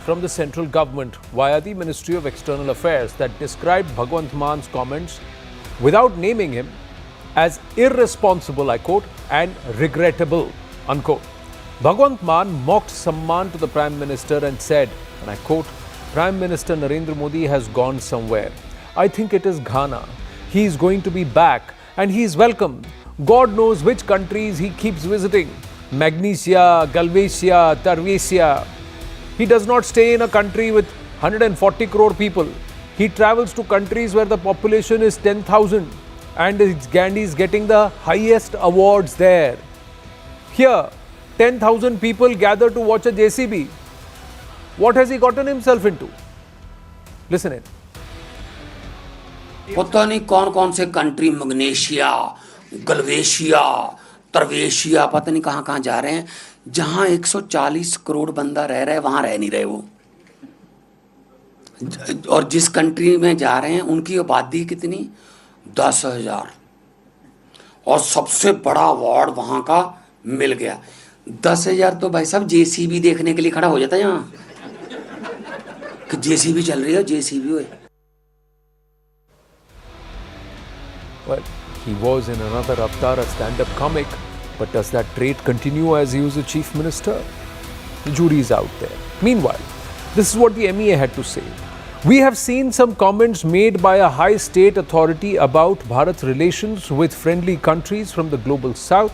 from the central government via the Ministry of External Affairs that described Bhagwant Man's comments without naming him as irresponsible, I quote, and regrettable, unquote. Bhagwant Man mocked Samman to the Prime Minister and said, and I quote, Prime Minister Narendra Modi has gone somewhere. I think it is Ghana. He is going to be back and he is welcome. God knows which countries he keeps visiting. Magnesia, Galvasia, Tarvesia. He does not stay in a country with 140 crore people. He travels to countries where the population is 10,000 and is getting the highest awards there. Here, 10,000 people gather to watch a JCB. What has he gotten himself into? Listen in. पता नहीं कौन कौन से country, magnesia, गल्वेशिया, तरवेशिया, पता नहीं कहाँ कहाँ जा रहे हैं. जहाँ 140 करोड़ बंदा रह रहा है वहाँ रह नहीं रहे वो. और जिस कंट्री में जा रहे हैं उनकी आबादी कितनी? 10,000. और सबसे बड़ा अवार्ड वहाँ का मिल गया. 10,000 तो भाई साहब जेसीबी देखने के लिए खड़ा हो जाता है यहाँ कि जेसीबी चल रही है, जेसीबी हुए. Well, he was in another avatar, a stand-up comic, but does that trait continue as he was the chief minister? The jury is out there. Meanwhile, this is what the MEA had to say. We have seen some comments made by a high state authority about Bharat's relations with friendly countries from the global south.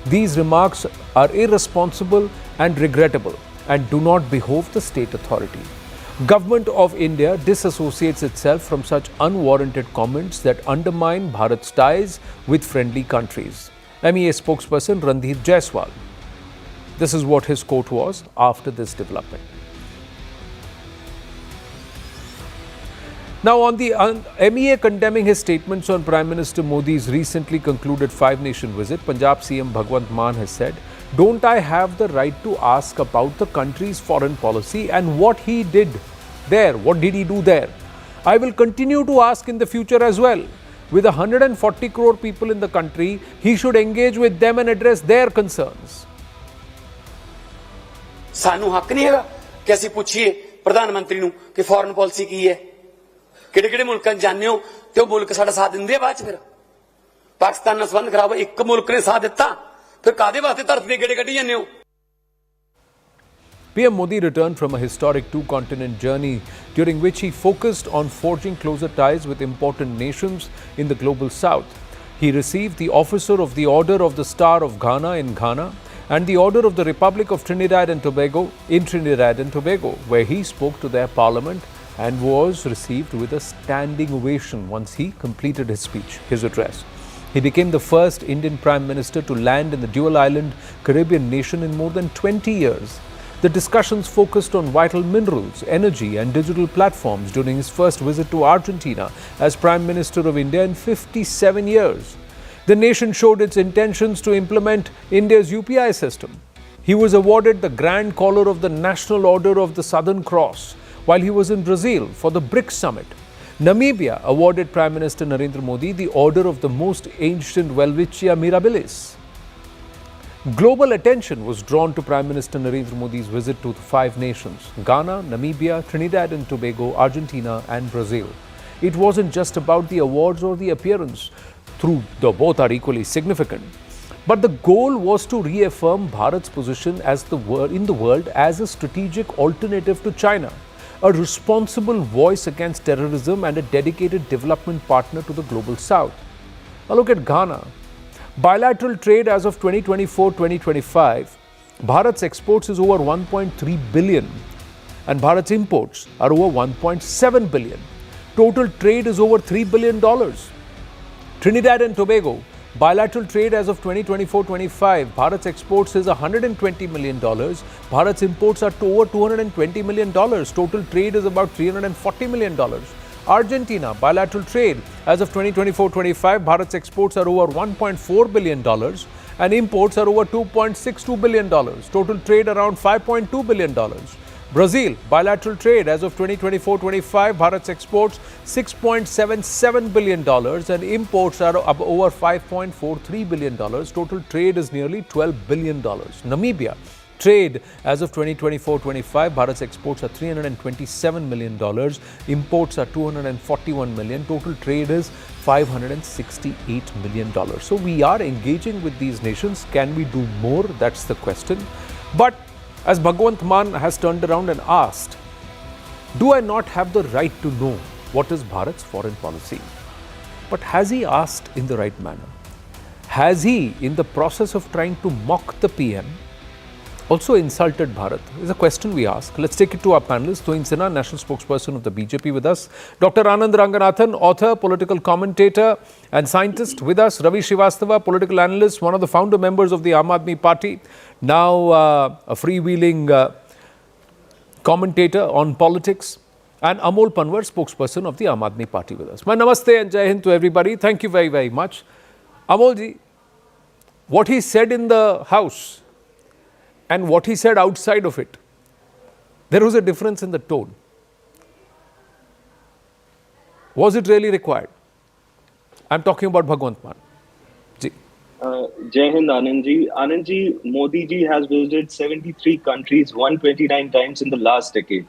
These remarks are irresponsible and regrettable and do not behove the state authority. Government of India disassociates itself from such unwarranted comments that undermine Bharat's ties with friendly countries. MEA spokesperson Randhir Jaiswal. This is what his quote was after this development. Now, on the MEA condemning his statements on Prime Minister Modi's recently concluded five-nation visit, Punjab CM Bhagwant Mann has said, "Don't I have the right to ask about the country's foreign policy and what he did there? What did he do there? I will continue to ask in the future as well. With 140 crore people in the country, he should engage with them and address their concerns." सानू हक नहीं है कि ਅਸੀਂ ਪੁੱਛੀਏ ਪ੍ਰਧਾਨਮੰਤਰੀ ਨੂੰ ਕਿ foreign policy ਕੀ ਹੈ, ਕਿਹੜੇ-ਕਿਹੜੇ ਮੁਲਕਾਂ ਜਾਣਦੇ ਹੋ ਤੇ ਉਹ ਮੁਲਕ ਸਾਡਾ ਸਾਥ ਦਿੰਦੇ ਆ ਬਾਅਦ ਚ. ਫਿਰ ਪਾਕਿਸਤਾਨ ਨਾਲ ਸੰਬੰਧ ਖਰਾਬ ਇੱਕ ਮੁਲਕ ਨੇ ਸਾਥ ਦਿੱਤਾ, ਫਿਰ ਕਾਦੇ ਵਾਸਤੇ ਧਰਤੀ ਦੇ ਗੇੜੇ ਕੱਢੀ ਜਾਂਦੇ ਹੋ? PM Modi returned from a historic two-continent journey during which he focused on forging closer ties with important nations in the global south. He received the Officer of the Order of the Star of Ghana in Ghana and the Order of the Republic of Trinidad and Tobago in Trinidad and Tobago, where he spoke to their parliament and was received with a standing ovation once he completed his speech, his address. He became the first Indian Prime Minister to land in the dual-island Caribbean nation in more than 20 years. The discussions focused on vital minerals, energy and digital platforms during his first visit to Argentina as Prime Minister of India in 57 years. The nation showed its intentions to implement India's UPI system. He was awarded the Grand Collar of the National Order of the Southern Cross while he was in Brazil for the BRICS Summit. Namibia awarded Prime Minister Narendra Modi the Order of the Most Ancient Welwitschia Mirabilis. Global attention was drawn to Prime Minister Narendra Modi's visit to the five nations: Ghana, Namibia, Trinidad and Tobago, Argentina and Brazil. It wasn't just about the awards or the appearance, though both are equally significant. But the goal was to reaffirm Bharat's position in the world as a strategic alternative to China, a responsible voice against terrorism and a dedicated development partner to the global south. Now look at Ghana. Bilateral trade as of 2024-2025, Bharat's exports is over 1.3 billion and Bharat's imports are over 1.7 billion. Total trade is over $3 billion. Trinidad and Tobago, bilateral trade as of 2024-25, Bharat's exports is $120 million. Bharat's imports are to over $220 million. Total trade is about $340 million. Argentina, bilateral trade as of 2024-25, Bharat's exports are over $1.4 billion and imports are over $2.62 billion. Total trade around $5.2 billion. Brazil, bilateral trade as of 2024-25, Bharat's exports $6.77 billion and imports are over $5.43 billion. Total trade is nearly $12 billion. Namibia, Trade as of 2024-25, Bharat's exports are $327 million, imports are $241 million, total trade is $568 million. So we are engaging with these nations. Can we do more? That's the question. But as Bhagwant Mann has turned around and asked, do I not have the right to know what is Bharat's foreign policy? But has he asked in the right manner? Has he, in the process of trying to mock the PM, also insulted Bharat? Is a question we ask. Let's take it to our panelists. Tuin Sinha, national spokesperson of the BJP with us. Dr. Anand Ranganathan, author, political commentator and scientist with us. Ravi Srivastava, political analyst, one of the founder members of the Aam Aadmi Party. Now a freewheeling commentator on politics. And Amol Panwar, spokesperson of the Aam Aadmi Party with us. My namaste and Jai Hind to everybody. Thank you very, very much. Amolji, what he said in the House and what he said outside of it, there was a difference in the tone. Was it really required? I'm talking about Bhagwant Mann. Ji. Jai Hind, Anandji. Anandji, Modi ji has visited 73 countries 129 times in the last decade.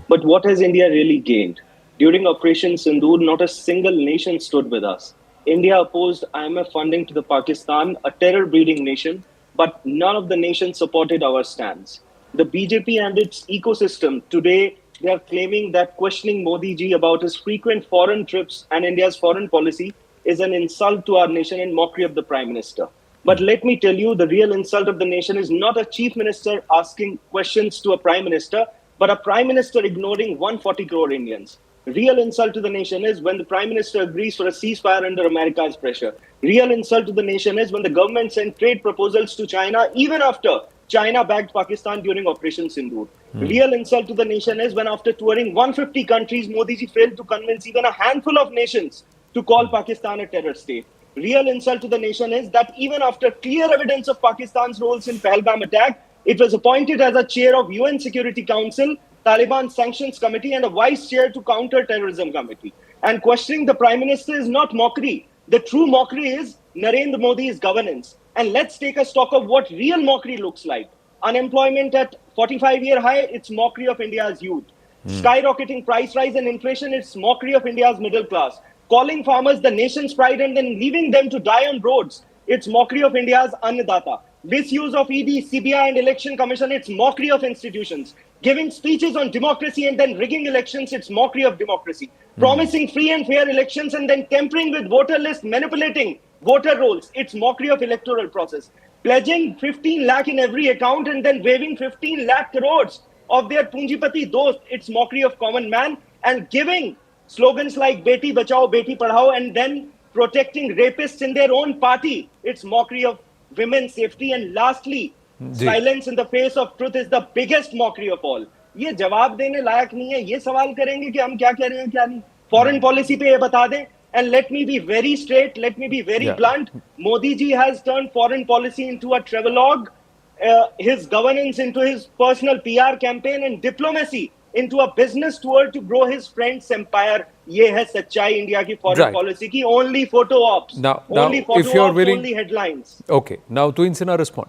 But what has India really gained? During Operation Sindoor, not a single nation stood with us. India opposed IMF funding to the Pakistan, a terror-breeding nation, but none of the nations supported our stance. The BJP and its ecosystem today, they are claiming that questioning Modi ji about his frequent foreign trips and India's foreign policy is an insult to our nation and mockery of the Prime Minister. But let me tell you, the real insult of the nation is not a chief minister asking questions to a prime minister, but a prime minister ignoring 140 crore Indians. Real insult to the nation is when the prime minister agrees for a ceasefire under America's pressure. Real insult to the nation is when the government sent trade proposals to China even after China backed Pakistan during Operation Sindoor. Real insult to the nation is when after touring 150 countries, Modi ji failed to convince even a handful of nations to call Pakistan a terror state. Real insult to the nation is that even after clear evidence of Pakistan's roles in Pahalgam attack, it was appointed as a chair of UN Security Council, Taliban Sanctions Committee and a vice chair to Counter-Terrorism Committee. And questioning the Prime Minister is not mockery. The true mockery is Narendra Modi's governance. And let's take a stock of what real mockery looks like. Unemployment at 45-year high, it's mockery of India's youth. Skyrocketing price rise and inflation, it's mockery of India's middle class. Calling farmers the nation's pride and then leaving them to die on roads, it's mockery of India's Annadata. Misuse of ED, CBI and Election Commission, it's mockery of institutions. Giving speeches on democracy and then rigging elections, it's mockery of democracy. Promising free and fair elections and then tampering with voter list, manipulating voter rolls, it's mockery of electoral process. Pledging 15 lakh in every account and then waving 15 lakh crores of their Punjipati dost, it's mockery of common man. And giving slogans like Beti Bachao, Beti Padhao and then protecting rapists in their own party, it's mockery of women's safety. And lastly, silence in the face of truth is the biggest mockery of all. ये जवाब देने लायक नहीं है. ये सवाल करेंगे कि हम क्या कह रहे हैं क्या नहीं. Foreign policy पे ये बता दें. And let me be very straight, let me be very blunt. Modi ji has turned foreign policy into a travelogue, his governance into his personal PR campaign and diplomacy into a business tour to grow his friend's empire. ये है सच्चाई India की foreign policy की. Only photo ops. Only photo ops, only headlines. Okay. Now, Tuin Sinha respond.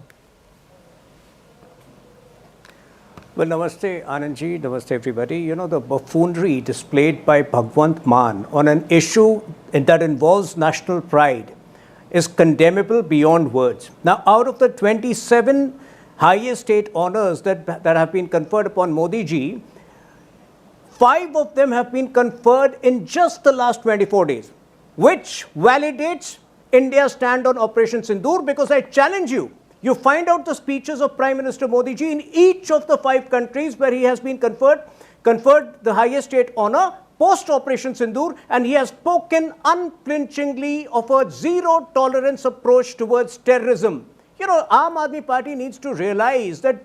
Well, namaste, Anandji. Namaste, everybody. You know, the buffoonery displayed by Bhagwant Mann on an issue that involves national pride is condemnable beyond words. Now, out of the 27 highest state honors that have been conferred upon Modi ji, 5 of them have been conferred in just the last 24 days, which validates India's stand on Operation Sindoor, because I challenge you. You find out the speeches of Prime Minister Modi ji in each of the 5 countries where he has been conferred the highest state honor post-Operation Sindoor, and he has spoken unflinchingly of a zero-tolerance approach towards terrorism. You know, Aam Aadmi Party needs to realize that,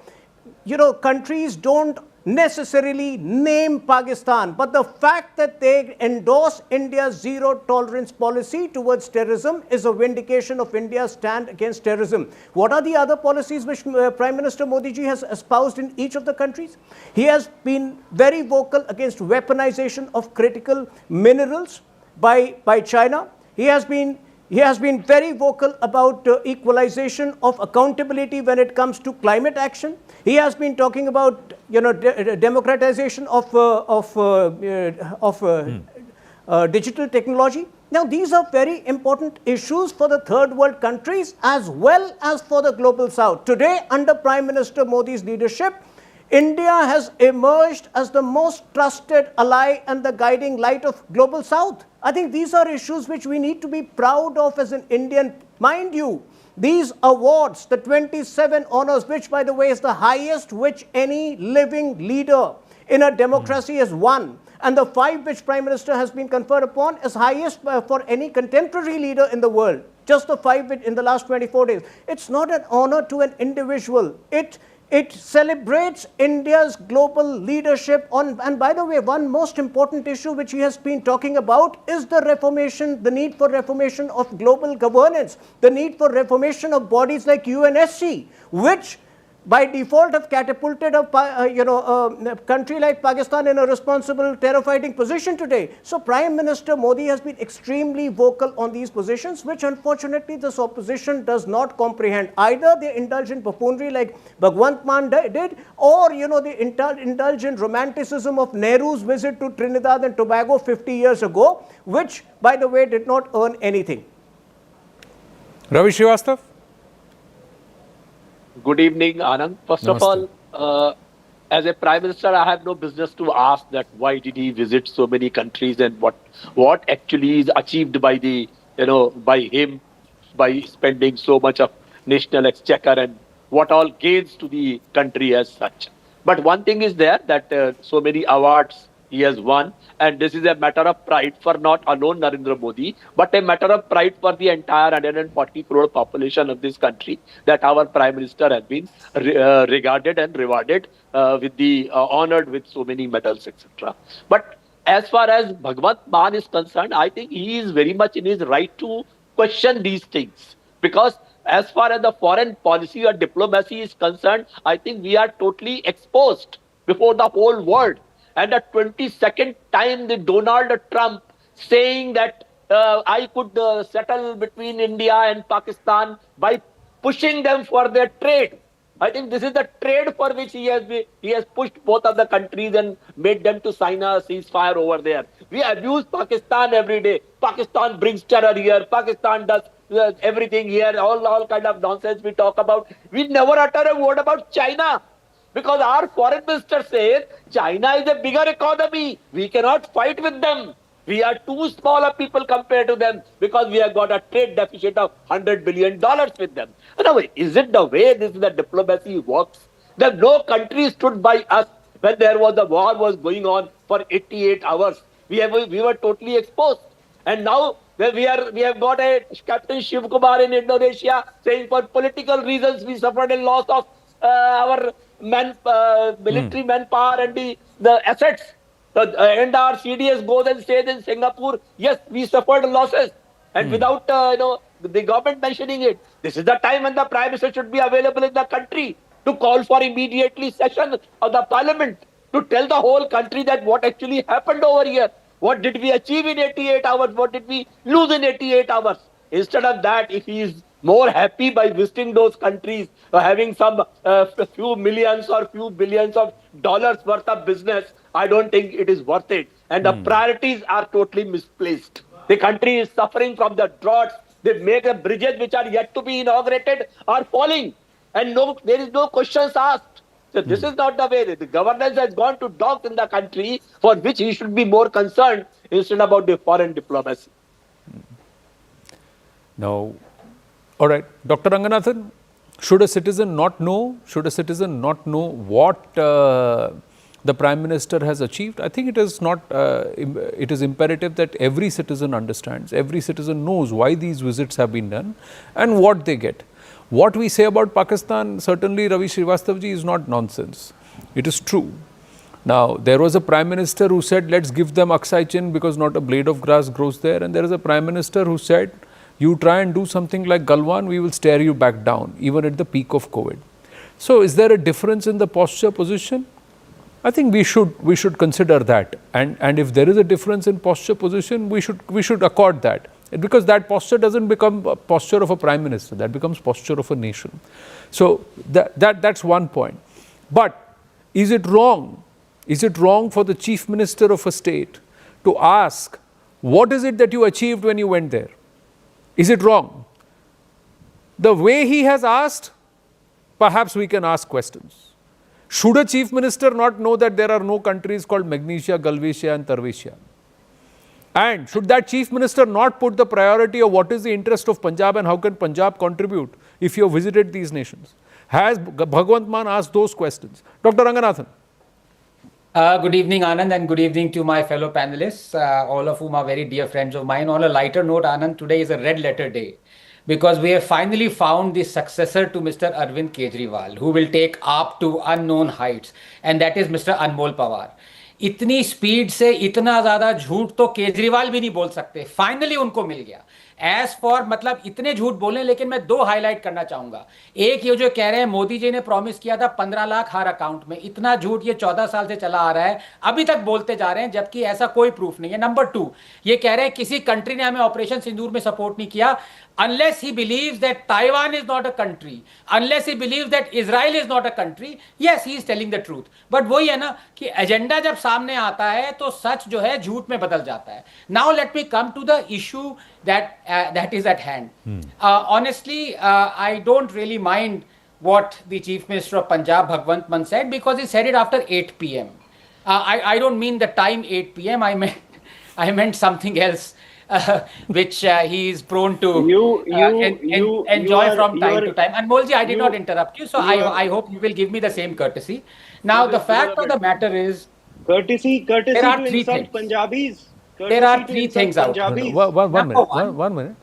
you know, countries don't necessarily name Pakistan, but the fact that they endorse India's zero-tolerance policy towards terrorism is a vindication of India's stand against terrorism. What are the other policies which Prime Minister Modi ji has espoused in each of the countries? He has been very vocal against weaponization of critical minerals by China. He has been He has been very vocal about equalization of accountability when it comes to climate action. He has been talking about, democratization of digital technology. Now, these are very important issues for the third world countries as well as for the global south. Today, under Prime Minister Modi's leadership, India has emerged as the most trusted ally and the guiding light of global south. I think these are issues which we need to be proud of as an Indian. Mind you, these awards, the 27 honors, which by the way is the highest which any living leader in a democracy has won, and the 5 which Prime Minister has been conferred upon is highest for any contemporary leader in the world. Just the 5 in the last 24 days. It's not an honor to an individual. It celebrates India's global leadership on, and by the way, one most important issue which he has been talking about is the reformation, the need for reformation of global governance, the need for reformation of bodies like UNSC, which by default have catapulted a country like Pakistan in a responsible terror fighting position today. So Prime Minister Modi has been extremely vocal on these positions, which unfortunately this opposition does not comprehend. Either they indulge in buffoonery like Bhagwant Mann did, or they indulge in romanticism of Nehru's visit to Trinidad and Tobago 50 years ago, which by the way did not earn anything. Ravi Srivastav? Good evening, Anand. First of all, as a Prime Minister, I have no business to ask that why did he visit so many countries and what actually is achieved by by him by spending so much of national exchequer and what all gains to the country as such. But one thing is there that so many awards he has won, and this is a matter of pride for not alone Narendra Modi, but a matter of pride for the entire 140 crore population of this country, that our Prime Minister has been regarded and rewarded with the honored with so many medals, etc. But as far as Bhagwant Mann is concerned, I think he is very much in his right to question these things, because as far as the foreign policy or diplomacy is concerned, I think we are totally exposed before the whole world. And the 22nd time the Donald Trump saying that I could settle between India and Pakistan by pushing them for their trade. I think this is the trade for which he has pushed both of the countries and made them to sign a ceasefire over there. We abuse Pakistan every day. Pakistan brings terror here. Pakistan does everything here. All kind of nonsense we talk about. We never utter a word about China. Because our foreign minister says China is a bigger economy. We cannot fight with them. We are too small a people compared to them because we have got a trade deficit of $100 billion with them. Anyway, is it the way this the diplomacy works? That no country stood by us when there was a war was going on for 88 hours. We were totally exposed. And now we have got a Captain Shiv Kumar in Indonesia saying for political reasons we suffered a loss of our military manpower and the assets. And our CDS goes and says in Singapore, yes, we suffered losses. And without the government mentioning it, this is the time when the Prime Minister should be available in the country to call for immediately session of the Parliament to tell the whole country that what actually happened over here. What did we achieve in 88 hours? What did we lose in 88 hours? Instead of that, if he is more happy by visiting those countries or having some few millions or few billions of dollars worth of business, I don't think it is worth it. And the priorities are totally misplaced. The country is suffering from the droughts. They make the bridges which are yet to be inaugurated are falling. And there is no questions asked. So this is not the way. The governance has gone to dogs in the country for which he should be more concerned instead about the foreign diplomacy. Now, all right, Dr. Ranganathan, should a citizen not know what the Prime Minister has achieved? I think it is not. It is imperative that every citizen understands, every citizen knows why these visits have been done and what they get. What we say about Pakistan, certainly Ravi Srivastavji, is not nonsense. It is true. Now, there was a Prime Minister who said, let's give them Aksai Chin because not a blade of grass grows there. And there is a Prime Minister who said, you try and do something like Galwan, we will stare you back down, even at the peak of COVID. So, is there a difference in the posture position? I think we should consider that. And if there is a difference in posture position, we should accord that. Because that posture doesn't become a posture of a prime minister, that becomes posture of a nation. So that's one point. But is it wrong? Is it wrong for the chief minister of a state to ask, what is it that you achieved when you went there? Is it wrong? The way he has asked, perhaps we can ask questions. Should a chief minister not know that there are no countries called Magnesia, Galvatia and Tarvatia? And should that chief minister not put the priority of what is the interest of Punjab and how can Punjab contribute if you have visited these nations? Has Bhagwant Mann asked those questions? Dr. Ranganathan. Good evening, Anand, and good evening to my fellow panelists, all of whom are very dear friends of mine. On a lighter note, Anand, today is a red letter day because we have finally found the successor to Mr. Arvind Kejriwal, who will take AAP to unknown heights, and that is Mr. Anmol Pawar. इतनी speed से इतना ज्यादा झूठ तो केजरीवाल भी नहीं बोल सकते, फाइनली उनको मिल गया. एज फॉर मतलब इतने झूठ बोले, लेकिन मैं दो हाईलाइट करना चाहूंगा. एक, ये जो कह रहे हैं मोदी जी ने प्रॉमिस किया था 15 लाख हर अकाउंट में, इतना झूठ ये 14 साल से चला आ रहा है, अभी तक बोलते जा रहे हैं, जबकि ऐसा कोई प्रूफ नहीं है. नंबर 2, ये कह रहे हैं किसी कंट्री ने हमें ऑपरेशन सिंदूर में सपोर्ट नहीं किया. Unless he believes that Taiwan is not a country, unless he believes that Israel is not a country, yes, he is telling the truth. But वही है ना कि एजेंडा जब सामने आता है तो सच जो है झूठ में बदल जाता है. Now let me come to the issue that is at hand. Honestly, I don't really mind what the Chief Minister of Punjab, Bhagwant Mann, said, because he said it after 8 p.m. I don't mean the time 8 p.m. I meant something else. Which he is prone to enjoy from time to time. Anmolji, I did not interrupt you, so I hope you will give me the same courtesy. Now, the fact of the matter is, courtesy there are to three insult things. Punjabis. There are three things out. One minute.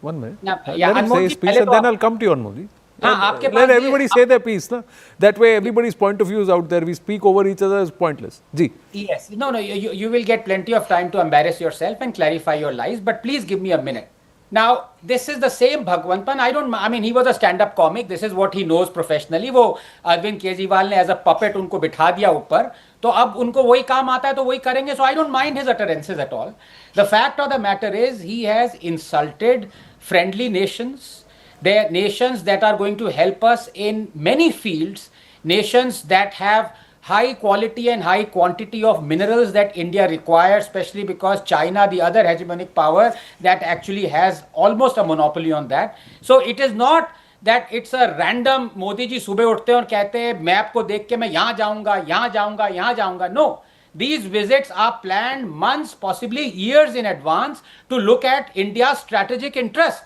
Yeah, Let him say his piece and then I'll come to you, Anmolji. Let everybody say their piece. Na? That way everybody's point of view is out there. We speak over each other is pointless. Ji. Yes. No, you will get plenty of time to embarrass yourself and clarify your lies, but please give me a minute. Now, this is the same Bhagwant Mann. He was a stand-up comic. This is what he knows professionally. वो अरविंद केजरीवाल ने as a puppet उनको बिठा दिया ऊपर, तो अब उनको वही काम आता है तो वही करेंगे. So I don't mind his utterances at all. The fact of the matter is, he has insulted friendly nations. They are nations that are going to help us in many fields, nations that have high quality and high quantity of minerals that India requires, especially because China, the other hegemonic power, that actually has almost a monopoly on that. So it is not that it's a random, Modi ji सुबह उठते हैं और कहते हैं map को देख के मैं यहाँ जाऊंगा, यहाँ जाऊंगा, यहाँ जाऊंगा. No. These visits are planned months, possibly years in advance, to look at India's strategic interest.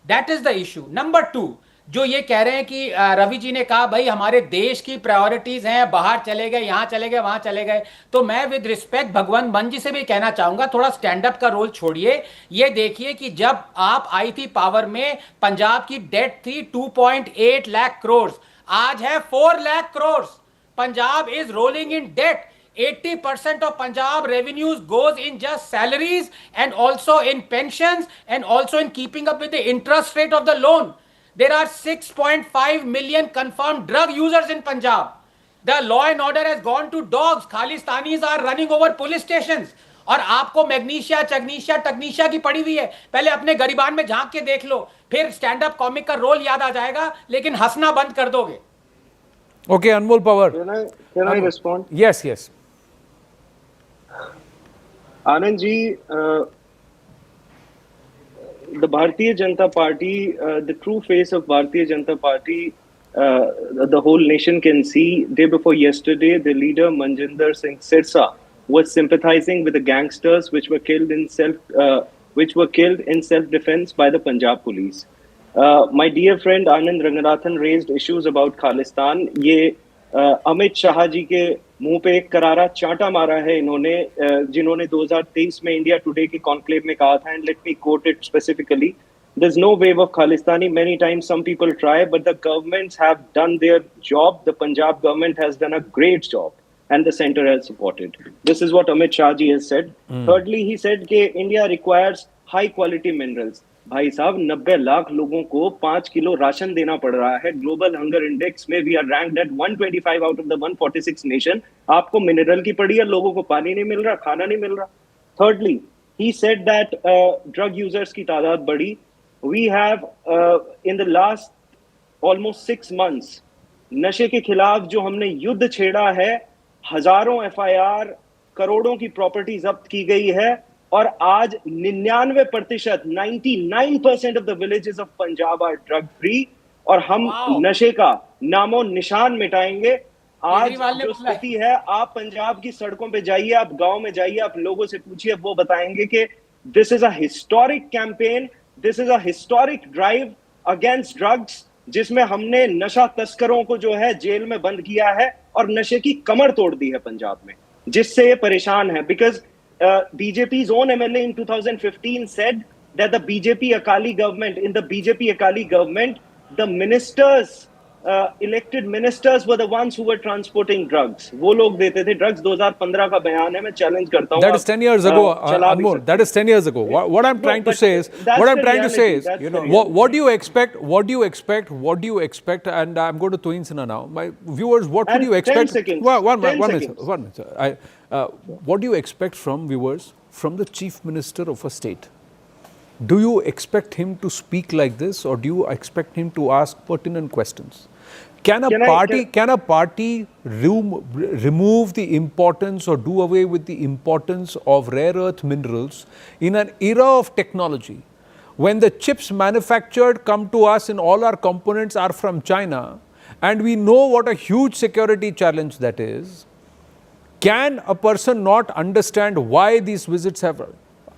That is the issue. Number 2, जो ये कह रहे हैं कि रवि जी ने कहा भाई हमारे देश की प्रायोरिटीज हैं, बाहर चले गए, यहाँ चले गए, वहां चले गए, तो मैं विद रिस्पेक्ट भगवंत मान जी से भी कहना चाहूंगा, थोड़ा स्टैंड अप का रोल छोड़िए. ये देखिए कि जब आप आई थी पावर में, पंजाब की डेट थी 2.8 लाख करोड़, आज है 4 lakh crore. Punjab is rolling in debt. 80% of Punjab revenues goes in just salaries and also in pensions and also in keeping up with the interest rate of the loan. There are 6.5 million confirmed drug users in Punjab. The law and order has gone to dogs. Khalistanis are running over police stations. और आपको magnesia, चग्नीशिया, टग्नीशिया की पड़ी हुई है. पहले अपने गरीबान में झांक के देख लो, फिर स्टैंड अप कॉमिक का रोल याद आ जाएगा, लेकिन हंसना बंद कर दोगे. Okay, Anmol Pawar. Can I respond? Yes. Anand ji, the Bharatiya Janata Party, the true face of Bharatiya Janata Party, the whole nation can see. Day before yesterday, the leader Manjinder Singh Sirsa was sympathizing with the gangsters which were killed in self-defense by the Punjab police. My dear friend Anand Ranganathan raised issues about Khalistan. ये अमित शाह जी के मुंह पे एक करारा चांटा मारा है इन्होंने, जिन्होंने 2023 में इंडिया टुडे के कॉन्क्लेव में कहा था, and let me quote it specifically, there's no wave of Khalistani. Many times some people try, but the governments have done their job. The Punjab government has done a great job and the center has supported. This is what Amit Shah ji has said. Thirdly, he said that India requires high quality minerals. भाई साहब 90 लाख लोगों को 5 kilo ration देना पड़ रहा है. Global hunger index में we are ranked at 125 out of the 146 nation. आपको मिनरल की पड़ी है, लोगों को पानी नहीं मिल रहा, खाना नहीं मिल रहा. Thirdly, he said that drug users की तादाद बढ़ी. We have in the last almost 6 months नशे के खिलाफ जो हमने युद्ध छेड़ा है, हजारों FIR, करोड़ों की प्रॉपर्टी जब्त की गई है, और आज 99%, 99% of the villages of Punjab are drug free, और हम नशे का नामो निशान मिटाएंगे. आज जो स्थिति है, आप पंजाब की सड़कों पे जाइए, आप गांव में जाइए, आप लोगों से पूछिए, वो बताएंगे कि this is a historic campaign, this is a historic drive against drugs, जिसमें हमने नशा तस्करों को जो है जेल में बंद किया है और नशे की कमर तोड़ दी है पंजाब में, जिससे ये परेशान है. Because BJP's own MLA in 2015 said that the BJP Akali government, in the BJP Akali government, the ministers, elected ministers were the ones who were transporting drugs. वो लोग देते थे drugs. 2015 का बयान है, मैं challenge करता हूँ. That is 10 years ago, Anmol. That is 10 years ago. What I'm trying to say is, what do you expect? What do you expect? What do you expect? And I'm going to Tuin Sinha now. My viewers, what would you expect? 10 seconds. One minute. 10 seconds. What do you expect from viewers, from the Chief Minister of a state? Do you expect him to speak like this, or do you expect him to ask pertinent questions? Can a party remove the importance or do away with the importance of rare earth minerals in an era of technology, when the chips manufactured come to us and all our components are from China, and we know what a huge security challenge that is? Can a person not understand why these visits have?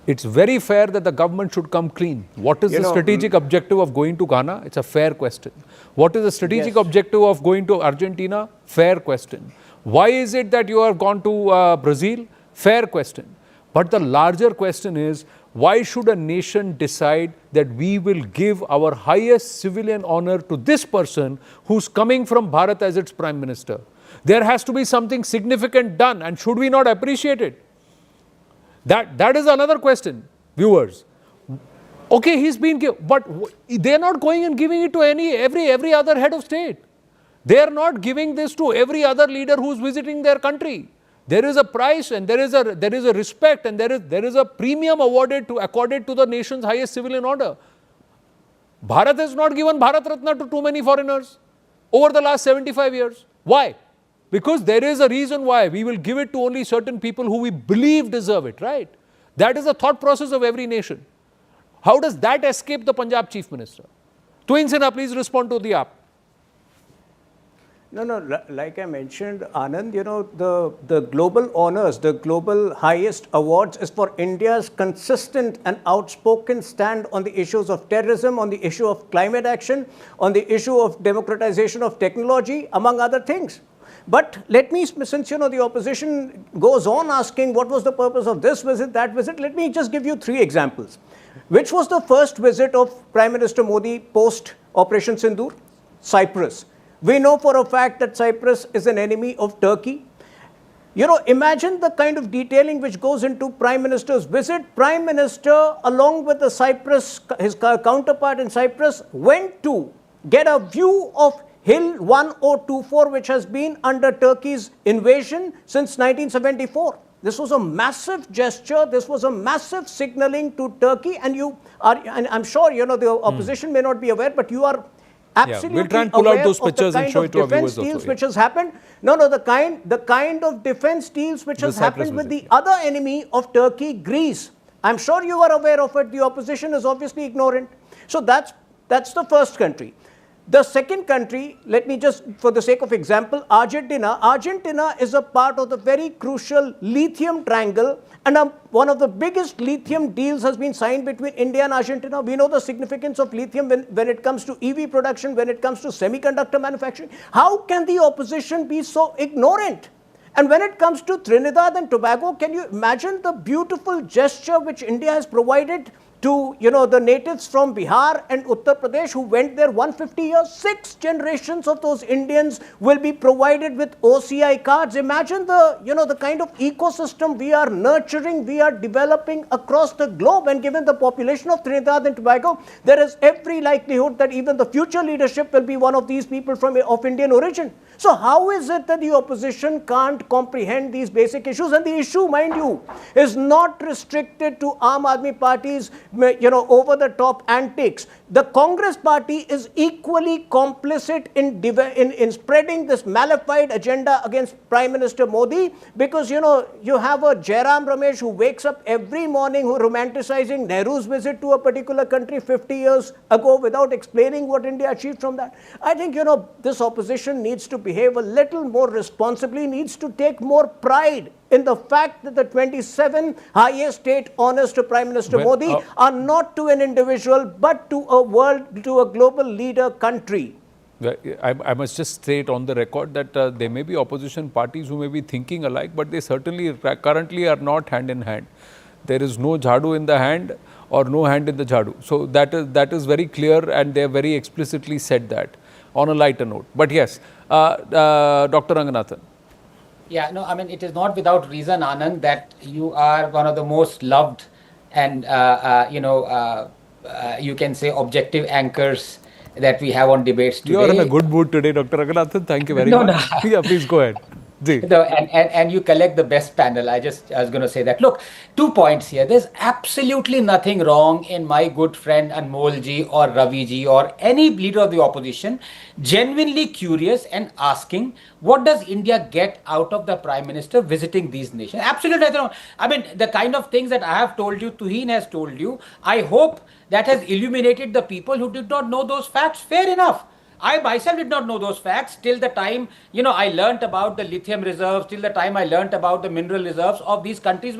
It's very fair that the government should come clean. What is the strategic objective of going to Ghana? It's a fair question. What is the strategic objective of going to Argentina? Fair question. Why is it that you have gone to Brazil? Fair question. But the larger question is, why should a nation decide that we will give our highest civilian honor to this person who's coming from Bharat as its Prime Minister? There has to be something significant done, and should we not appreciate it? That is another question, viewers. Okay, he's been given, but they're not going and giving it to every other head of state. They are not giving this to every other leader who's visiting their country. There is a price, and there is a respect, and there is a premium accorded to the nation's highest civilian order. Bharat has not given Bharat Ratna to too many foreigners over the last 75 years. Why? Because there is a reason why. We will give it to only certain people who we believe deserve it, right? That is the thought process of every nation. How does that escape the Punjab Chief Minister? Tuin Sinha, please respond to the app. No, like I mentioned, Anand, the global honors, the global highest awards is for India's consistent and outspoken stand on the issues of terrorism, on the issue of climate action, on the issue of democratization of technology, among other things. But let me, since the opposition goes on asking what was the purpose of this visit, that visit, let me just give you 3 examples. Which was the first visit of Prime Minister Modi post Operation Sindoor? Cyprus. We know for a fact that Cyprus is an enemy of Turkey. Imagine the kind of detailing which goes into Prime Minister's visit. Prime Minister, along with his counterpart in Cyprus, went to get a view of Hill 1024, which has been under Turkey's invasion since 1974. This was a massive gesture. This was a massive signaling to Turkey. And I'm sure, the opposition may not be aware, but you are absolutely we'll try and pull out those pictures and show it to our viewers also. Which has happened. The kind of defense deals which has happened with the other enemy of Turkey, Greece. I'm sure you are aware of it. The opposition is obviously ignorant. So that's the first country. The second country, let me just, for the sake of example, Argentina. Argentina is a part of the very crucial lithium triangle, and one of the biggest lithium deals has been signed between India and Argentina. We know the significance of lithium when it comes to EV production, when it comes to semiconductor manufacturing. How can the opposition be so ignorant? And when it comes to Trinidad and Tobago, can you imagine the beautiful gesture which India has provided to, the natives from Bihar and Uttar Pradesh who went there 150 years. 6 generations of those Indians will be provided with OCI cards. Imagine the kind of ecosystem we are nurturing, we are developing across the globe. And given the population of Trinidad and Tobago, there is every likelihood that even the future leadership will be one of these people of Indian origin. So how is it that the opposition can't comprehend these basic issues? And the issue, mind you, is not restricted to Aam Aadmi Party's, over-the-top antics. The Congress Party is equally complicit in spreading this malified agenda against Prime Minister Modi, because, you have a Jairam Ramesh who wakes up every morning who romanticizing Nehru's visit to a particular country 50 years ago without explaining what India achieved from that. I think, this opposition needs to behave a little more responsibly, needs to take more pride in the fact that the 27 highest state honors to Prime Minister Modi are not to an individual, but to a global leader country. I must just state on the record that there may be opposition parties who may be thinking alike, but they certainly currently are not hand in hand. There is no jhadu in the hand or no hand in the jhadu. So that is very clear, and they have very explicitly said that on a lighter note. But yes, Dr. Ranganathan. Yeah, no, I mean, it is not without reason, Anand, that you are one of the most loved and, you can say objective anchors that we have on debates today. You are in a good mood today, Dr. Ranganathan. Thank you very much. No. Yeah, please go ahead. And you collect the best panel. I was going to say that. Look, 2 points here. There's absolutely nothing wrong in my good friend Anmol ji or Ravi ji or any leader of the opposition genuinely curious and asking, what does India get out of the Prime Minister visiting these nations? Absolutely nothing wrong. I mean, the kind of things that I have told you, Tuhin has told you, I hope that has illuminated the people who did not know those facts. Fair enough. I myself did not know those facts till the time, I learnt about the lithium reserves, till the time I learnt about the mineral reserves of these countries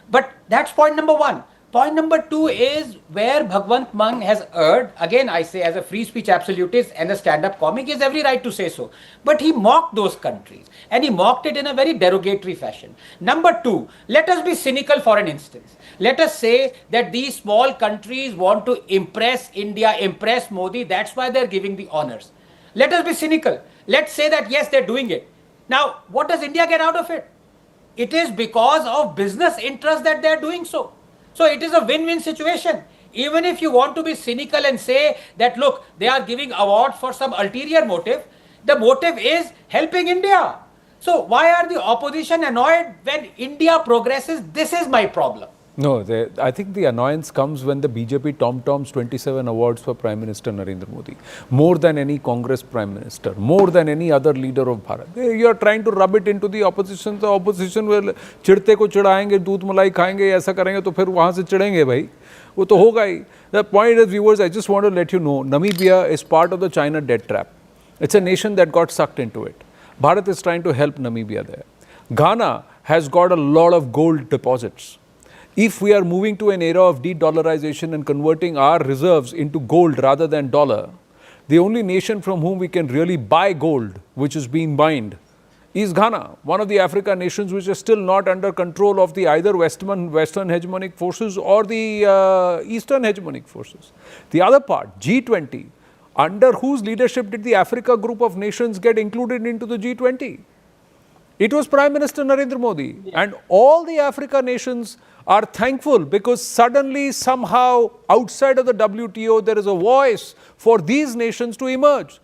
but that's point number 1. Point number 2 is where Bhagwant Mann has erred. Again, I say as a free speech absolutist and a stand-up comic, he has every right to say so. But he mocked those countries and he mocked it in a very derogatory fashion. Number 2, let us be cynical for an instance. Let us say that these small countries want to impress India, impress Modi. That's why they're giving the honors. Let us be cynical. Let's say that yes, they're doing it. Now, what does India get out of it? It is because of business interests that they're doing so. So it is a win-win situation. Even if you want to be cynical and say that, look, they are giving awards for some ulterior motive, the motive is helping India. So why are the opposition annoyed when India progresses? This is my problem. No, I think the annoyance comes when the BJP tom-toms 27 awards for Prime Minister Narendra Modi. More than any Congress Prime Minister, more than any other leader of Bharat. You are trying to rub it into the opposition. The opposition will चिढ़ते को चिढ़ाएंगे, दूध मलाई खाएंगे, ऐसा करेंगे तो फिर वहाँ से चिढ़ेंगे भाई. वो तो होगा ही. The point is, viewers, I just want to let you know, Namibia is part of the China debt trap. It's a nation that got sucked into it. Bharat is trying to help Namibia there. Ghana has got a lot of gold deposits. If we are moving to an era of de-dollarization and converting our reserves into gold rather than dollar, the only nation from whom we can really buy gold, which is being mined, is Ghana, one of the African nations which is still not under control of the either Western hegemonic forces or the Eastern hegemonic forces. The other part, G20, under whose leadership did the Africa group of nations get included into the G20? It was Prime Minister Narendra Modi. Yeah. And all the Africa nations are thankful because suddenly, somehow, outside of the WTO, there is a voice for these nations to emerge.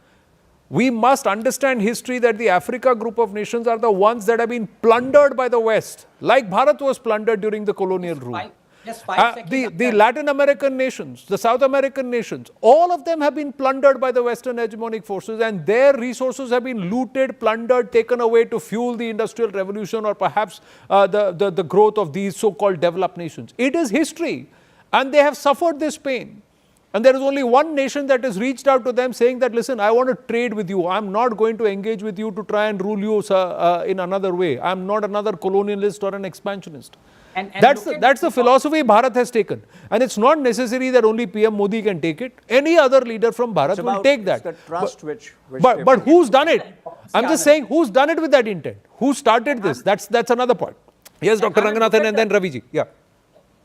We must understand history that the Africa group of nations are the ones that have been plundered by the West, like Bharat was plundered during the colonial rule. The Latin American nations, the South American nations, all of them have been plundered by the Western hegemonic forces, and their resources have been looted, plundered, taken away to fuel the Industrial Revolution or perhaps the growth of these so-called developed nations. It is history, and they have suffered this pain. And there is only one nation that has reached out to them saying that, listen, I want to trade with you. I'm not going to engage with you to try and rule you in another way. I'm not another colonialist or an expansionist. And that's the philosophy Bharat has taken. And it's not necessary that only PM Modi can take it. Any other leader from Bharat will take that. The trust but who's done it? I'm just saying, who's done it with that intent? Who started this? That's another point. Yes, Dr. Ranganathan and then Raviji. Yeah.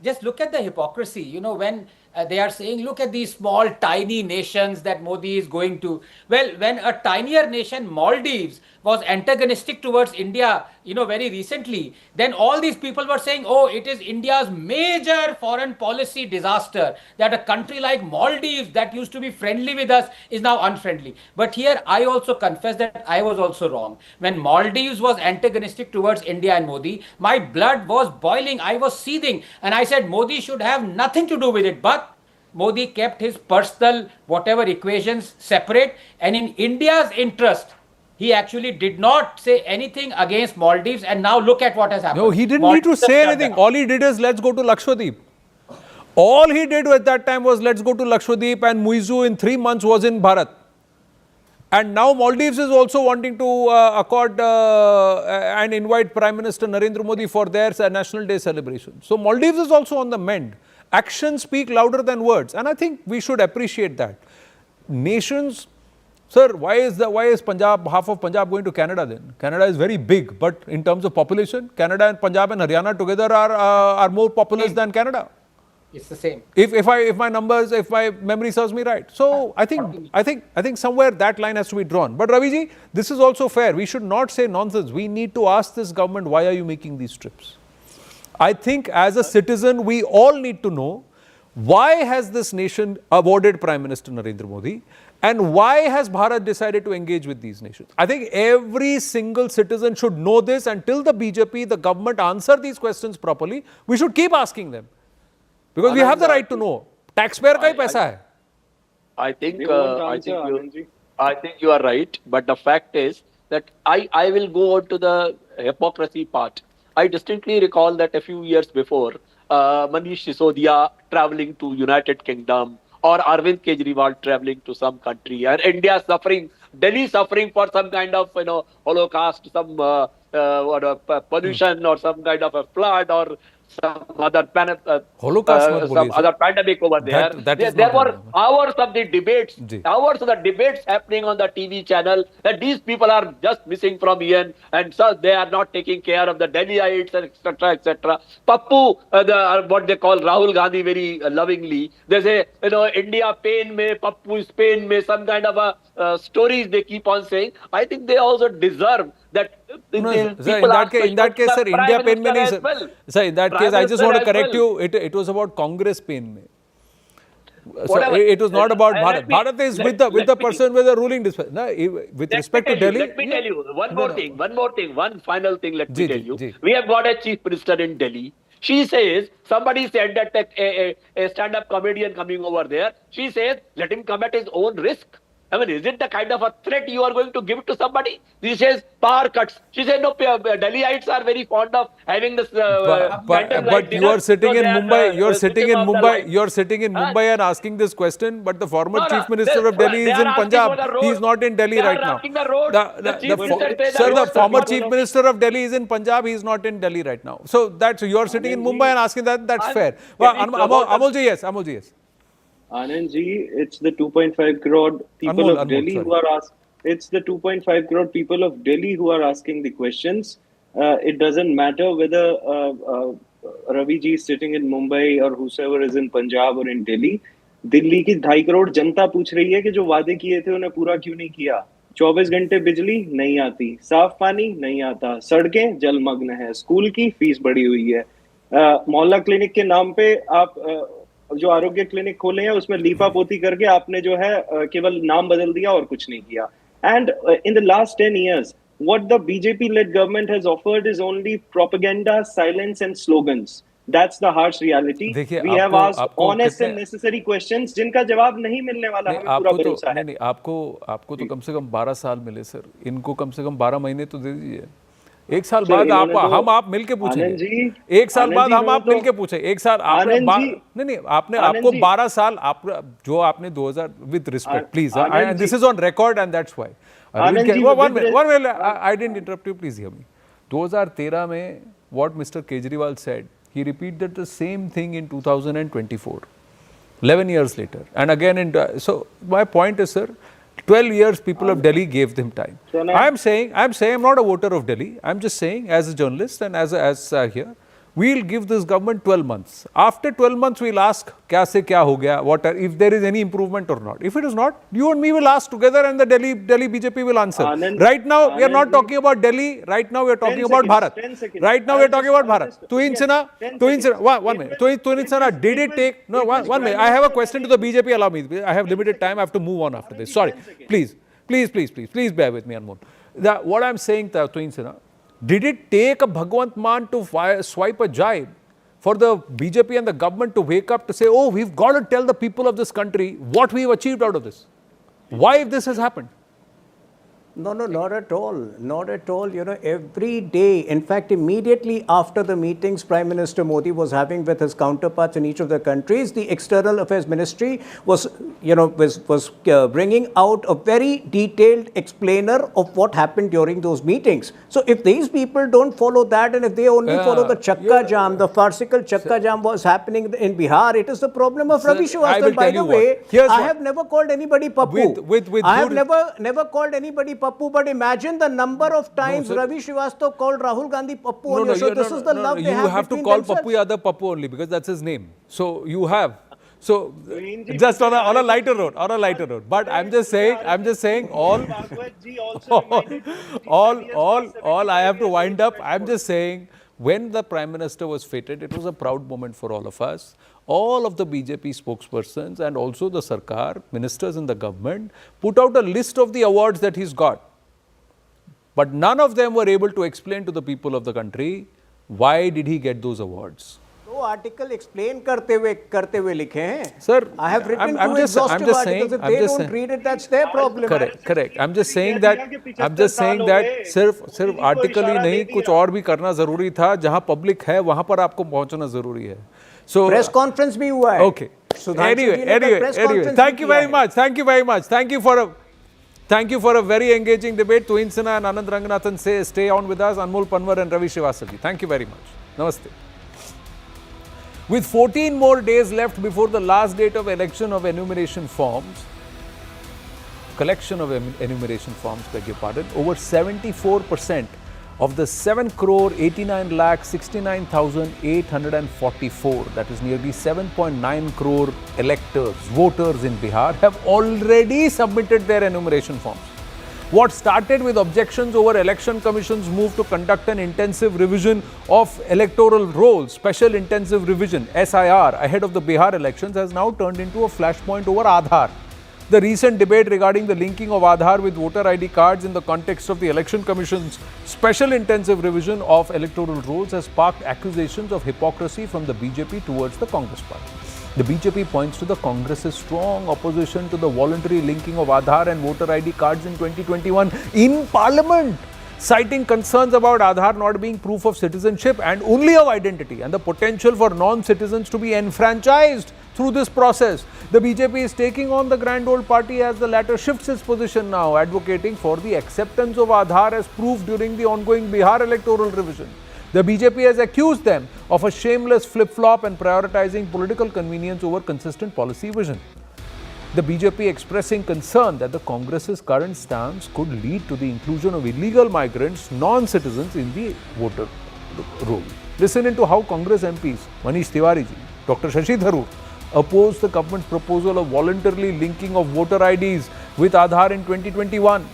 just look at the hypocrisy. You know, when they are saying, look at these small, tiny nations that Modi is going to. Well, when a tinier nation, Maldives, was antagonistic towards India, you know, very recently, then all these people were saying, oh, it is India's major foreign policy disaster that a country like Maldives, that used to be friendly with us, is now unfriendly. But here, I also confess that I was also wrong. When Maldives was antagonistic towards India and Modi, my blood was boiling, I was seething, and I said Modi should have nothing to do with it. But Modi kept his personal whatever equations separate, and in India's interest, he actually did not say anything against Maldives, and now look at what has happened. No, he didn't need to Maldives say has anything. done All he did is, let's go to Lakshadweep. All he did at that time was, let's go to Lakshadweep, and Muizu in 3 months was in Bharat. And now Maldives is also wanting to accord and invite Prime Minister Narendra Modi for their National Day celebration. So Maldives is also on the mend. Actions speak louder than words, and I think we should appreciate that. Nations, sir, why is Punjab, half of Punjab going to Canada then? Canada is very big, but in terms of population, Canada and Punjab and Haryana together are more populous than Canada. It's the same. If my memory serves me right. So I think somewhere that line has to be drawn. But Raviji, this is also fair. We should not say nonsense. We need to ask this government, why are you making these trips? I think as a citizen, we all need to know, why has this nation awarded Prime Minister Narendra Modi, and why has Bharat decided to engage with these nations? I think every single citizen should know this, and till the BJP, the government answer these questions properly, we should keep asking them. Because we have the right to know. Taxpayer ka hi paisa hai. I think you are right, but the fact is that I will go on to the hypocrisy part. I distinctly recall that a few years before, Manish Sisodia traveling to United Kingdom, or Arvind Kejriwal traveling to some country, and India suffering, Delhi suffering for some kind of Holocaust, some pollution, or some kind of a flood, or some other other pandemic over there. There were hours of the debates, happening on the TV channel, that these people are just missing from here, and so they are not taking care of the Delhiites, etc., etc. Pappu, what they call Rahul Gandhi very lovingly, they say, India pain mein, Pappu is pain mein, some kind of stories they keep on saying. I think they also deserve that. In that case, sir, India pain mein nahi, sir. Sir, in that case, I just want to correct you. It was about Congress pain mein. So it was not about Bharat. Bharat is with the person with the ruling dispatch. No, with respect to Delhi. Let me tell you one final thing. Let me tell you. We have got a chief minister in Delhi. She says, somebody said that a stand-up comedian coming over there, she says, let him come at his own risk. I mean, is it the kind of a threat you are going to give to somebody? She says, power cuts. She said, no, Delhiites are very fond of having this but you are sitting in Mumbai, you're sitting in Mumbai and asking this question, but the former Chief Minister of Delhi is in Punjab. He is not in Delhi right now. Sir, the former Chief Minister of Delhi is in Punjab, he is not in Delhi right now. So you're sitting in Mumbai and asking that's fair. Well, Amolji, yes. Anandji, it's the 2.5 crore people of Delhi who are asking. It's the 2.5 crore people of Delhi who are asking the questions. It doesn't matter whether Ravi ji is sitting in Mumbai or whosoever is in Punjab or in Delhi. Delhi की 2.5 करोड़ जनता पूछ रही है कि जो वादे किए थे उन्हें पूरा क्यों नहीं किया। 24 घंटे बिजली नहीं आती, साफ पानी नहीं आता, सड़कें जलमग्न है, स्कूल की फीस बढ़ी हुई है, मोहल्ला क्लिनिक के नाम पे आप जो आरोग्य क्लिनिक खोले हैं उसमें लीपा पोती करके आपने जो है केवल नाम बदल दिया और कुछ नहीं किया। And in the last 10 years, what the BJP-led government has offered is only propaganda, silence, and slogans. That's the harsh reality. We have asked honest and necessary questions, जिनका जवाब नहीं मिलने वाला, हमें पूरा भरोसा है। नहीं, आपको तो कम से कम 12 साल मिले सर, इनको कम से कम 12 महीने तो दे दीजिए। एक साल बाद आप मिलके पूछेंगे, एक साल बाद हम आप मिलके पूछे, एक साल आपको 12 साल जो आपने 2000 with respect please, and this is on record and that's why one minute, I didn't interrupt you, please hear me. 2013 में what Mr. Kejriwal said, he repeated the same thing in 2024, 11 years later, and again so my point is, sir, 12 years people of Delhi gave them time. I'm saying I'm not a voter of Delhi. I'm just saying, as a journalist and as here, we'll give this government 12 months. After 12 months, we'll ask, kya se kya ho gaya, what are, if there is any improvement or not. If it is not, you and me will ask together and the Delhi BJP will answer. Right now, we are not talking about Delhi. Right now, we are talking about Bharat. Right now, we are talking about Bharat. Tuhin Sinha, one minute. Tuhin Sinha, did it take, no, one minute. I have a question to the BJP, allow me. I have limited time, I have to move on after this. Sorry. Please bear with me, Anmol. What I'm saying, Tuhin Sinha, did it take a Bhagwant Mann to swipe a jibe for the BJP and the government to wake up to say, oh, we've got to tell the people of this country what we've achieved out of this? Why this has happened? No, not at all. Not at all. You know, every day, in fact, immediately after the meetings Prime Minister Modi was having with his counterparts in each of the countries, the External Affairs Ministry was bringing out a very detailed explainer of what happened during those meetings. So if these people don't follow that, and if they only follow the Chakka Jam, the farcical Chakka Jam was happening in Bihar, it is the problem of Ravi Srivastava. By the way, I have never called anybody Pappu. I have never called anybody Pappu, but imagine the number of times Ravi Srivastava called Rahul Gandhi Pappu on your show. This is the love they have. You have to call Pappu Yadav Pappu only because that's his name. So you have. So just on a lighter note. But I'm just saying all I have to wind up. I'm just saying when the Prime Minister was feted, it was a proud moment for all of us. All of the BJP spokespersons and also the Sarkar, ministers in the government, put out a list of the awards that he's got. But none of them were able to explain to the people of the country why did he get those awards. No article explain karte hue likhe hain. Sir, I have written two exhaustive articles. If they don't read it, that's their problem. Correct. I'm just saying that सिर्फ article ही नहीं, कुछ और भी करना जरूरी था. जहाँ public है, वहाँ पर आपको पहुँचना जरूरी है. So press conference भी हुआ है. Okay. Anyway, thank you very much. Thank you for a very engaging debate. Tuhin Sinha and Anand Ranganathan stay on with us. Anmol Panwar and Ravi Srivastava. Thank you very much. Namaste. With 14 more days left before the last date of collection of enumeration forms, beg your pardon, over 74% of the 7,89,69,844, that is nearly 7.9 crore electors, voters in Bihar, have already submitted their enumeration forms. What started with objections over Election Commission's move to conduct an intensive revision of electoral rolls, Special Intensive Revision, SIR, ahead of the Bihar elections has now turned into a flashpoint over Aadhaar. The recent debate regarding the linking of Aadhaar with voter ID cards in the context of the Election Commission's Special Intensive Revision of electoral rolls has sparked accusations of hypocrisy from the BJP towards the Congress party. The BJP points to the Congress's strong opposition to the voluntary linking of Aadhaar and voter ID cards in 2021 in Parliament, citing concerns about Aadhaar not being proof of citizenship and only of identity and the potential for non-citizens to be enfranchised through this process. The BJP is taking on the grand old party as the latter shifts its position now, advocating for the acceptance of Aadhaar as proof during the ongoing Bihar electoral revision. The BJP has accused them of a shameless flip-flop and prioritizing political convenience over consistent policy vision. The BJP expressing concern that the Congress's current stance could lead to the inclusion of illegal migrants, non-citizens in the voter roll. Listen into how Congress MPs Manish Tiwari ji, Dr. Shashi Tharoor opposed the government's proposal of voluntarily linking of voter IDs with Aadhaar in 2021.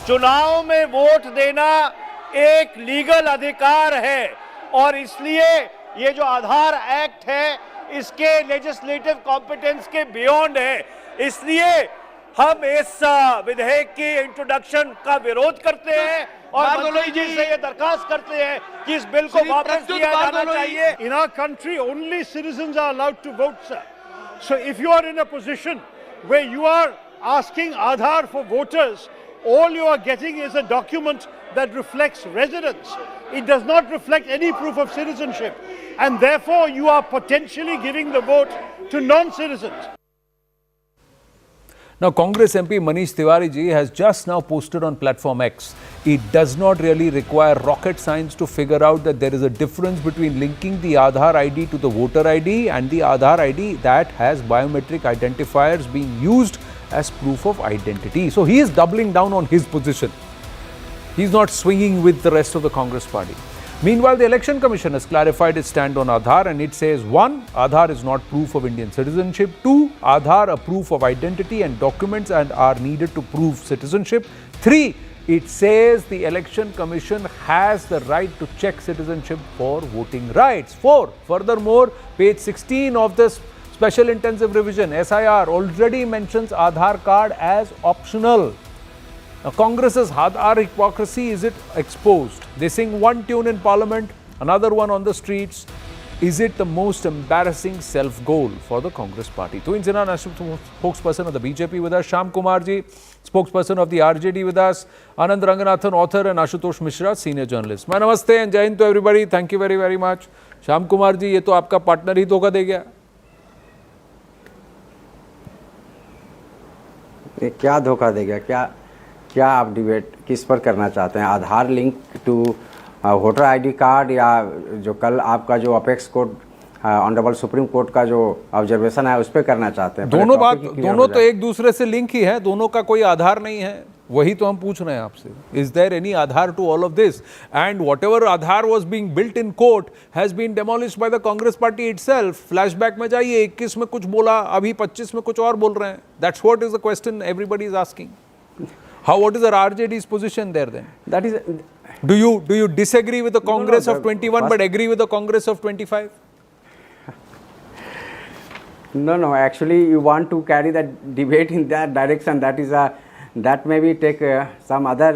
चुनाव में vote देना एक legal अधिकार है और इसलिए ये जो आधार एक्ट है इसके लेजिस्लेटिव कॉम्पिटेंस के बियॉन्ड है, इसलिए हम इस विधेयक की इंट्रोडक्शन का विरोध करते हैं और मंत्री जी से ये दरखास्त करते हैं कि इस बिल को वापस लिया जाना चाहिए. In our country only citizens are allowed to vote, sir. So if you are in a position where you are asking Aadhaar for voters, all you are getting is a document that reflects residence. It does not reflect any proof of citizenship, and therefore you are potentially giving the vote to non-citizens. Now, Congress MP Manish Tiwari ji has just now posted on platform X. It does not really require rocket science to figure out that there is a difference between linking the Aadhaar ID to the voter ID and the Aadhaar ID that has biometric identifiers being used as proof of identity. So, he is doubling down on his position. He is not swinging with the rest of the Congress party. Meanwhile, the Election Commission has clarified its stand on Aadhaar, and it says 1. Aadhaar is not proof of Indian citizenship. 2. Aadhaar a proof of identity and documents and are needed to prove citizenship. 3. It says the Election Commission has the right to check citizenship for voting rights. 4. Furthermore, page 16 of this Special Intensive Revision SIR already mentions Aadhaar card as optional. Now, Congress's Aadhaar hypocrisy is it exposed? They sing one tune in Parliament, another one on the streets. Is it the most embarrassing self-goal for the Congress party? To Inzina, national spokesperson of the BJP with us, Shyam Kumar ji, spokesperson of the RJD with us, Anand Ranganathan, author, and Ashutosh Mishra, senior journalist. My namaste and Jai Hind to everybody. Thank you very, very much. Shyam Kumar ji, ये तो आपका partner ही धोखा दे गया. क्या धोखा दे गया? क्या आप डिबेट किस पर करना चाहते हैं? Aadhaar link to voter ID card, या जो कल आपका जो apex court honourable Supreme Court का जो ऑब्जर्वेशन है उस पर करना चाहते हैं? दोनों तो एक दूसरे से लिंक ही है, दोनों का कोई आधार नहीं है. वही तो हम पूछ रहे हैं आपसे. Is there any aadhaar to all of this? And whatever aadhaar was being built in court has been demolished by the Congress party itself. Flashback में जाइए, 21 में कुछ बोला, अभी 25 में कुछ और बोल रहे हैं. That's what is the question everybody is asking. What is the RJD's position there then? That is, do you disagree with the Congress of 21 but agree with the Congress of 25? No. Actually, you want to carry that debate in that direction. That maybe take some other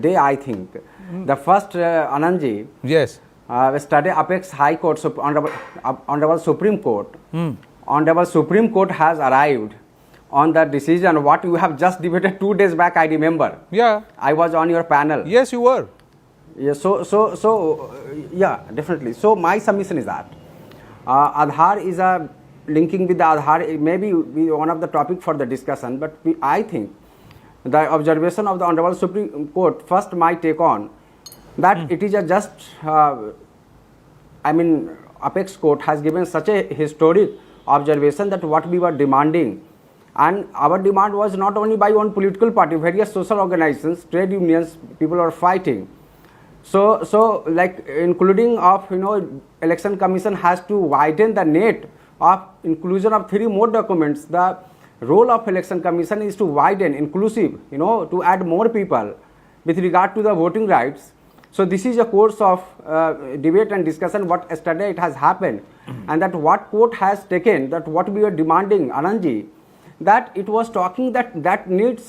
day. I think the first Anandji. Yes. Study Apex High Court, Honorable Supreme Court. Honorable Supreme Court has arrived on the decision what you have just debated 2 days back. I remember. Yeah. I was on your panel. Yes, you were. Yeah. So yeah, definitely. So my submission is that Aadhaar is a linking with the Aadhaar. It may be one of the topic for the discussion, but I think the observation of the Honorable Supreme Court, first my take on that it is a just Apex Court has given such a historic observation that what we were demanding. And our demand was not only by one political party, various social organizations, trade unions, people are fighting. So like including of Election Commission has to widen the net of inclusion of 3 more documents. The role of Election Commission is to widen, inclusive, to add more people with regard to the voting rights. So this is a course of debate and discussion what yesterday it has happened, and that what court has taken, that what we are demanding, Anandji, that it was talking that needs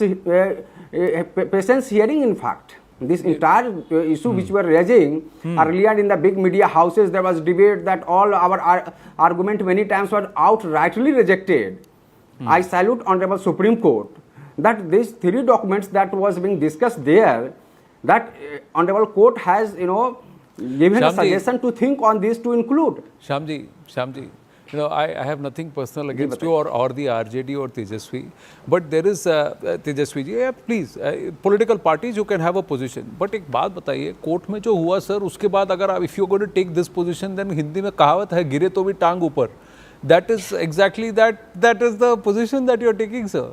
patience hearing. In fact, this entire issue which we were raising earlier in the big media houses, there was debate that all our argument many times were outrightly rejected. I salute Honorable Supreme Court that these 3 documents that was being discussed there, that Honorable Court has given a suggestion to think on this to include. Shyamji, I have nothing personal against you or the RJD or Tejasvi, but there is Tejasvi ji, please, political parties you can have a position, but एक बात बताइए, court में जो हुआ sir, उसके बाद अगर आप if you are going to take this position, then Hindi में कहावत है, गिरे तो भी टांग ऊपर. That is exactly that is the position that you are taking, sir.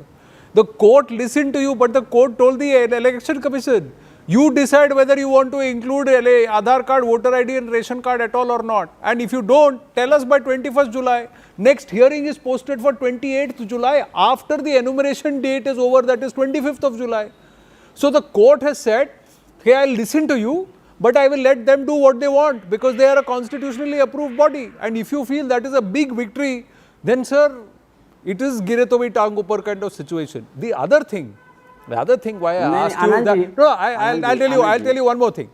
The court listened to you, but the court told the Election Commission, you decide whether you want to include Aadhaar card, voter ID and ration card at all or not. And if you don't, tell us by 21st July. Next hearing is posted for 28th July after the enumeration date is over, that is 25th of July. So the court has said, hey, I'll listen to you, but I will let them do what they want because they are a constitutionally approved body. And if you feel that is a big victory, then sir, it is gire to bhi tang upar kind of situation. The other thing why I asked you that, no, I'll tell you one more thing.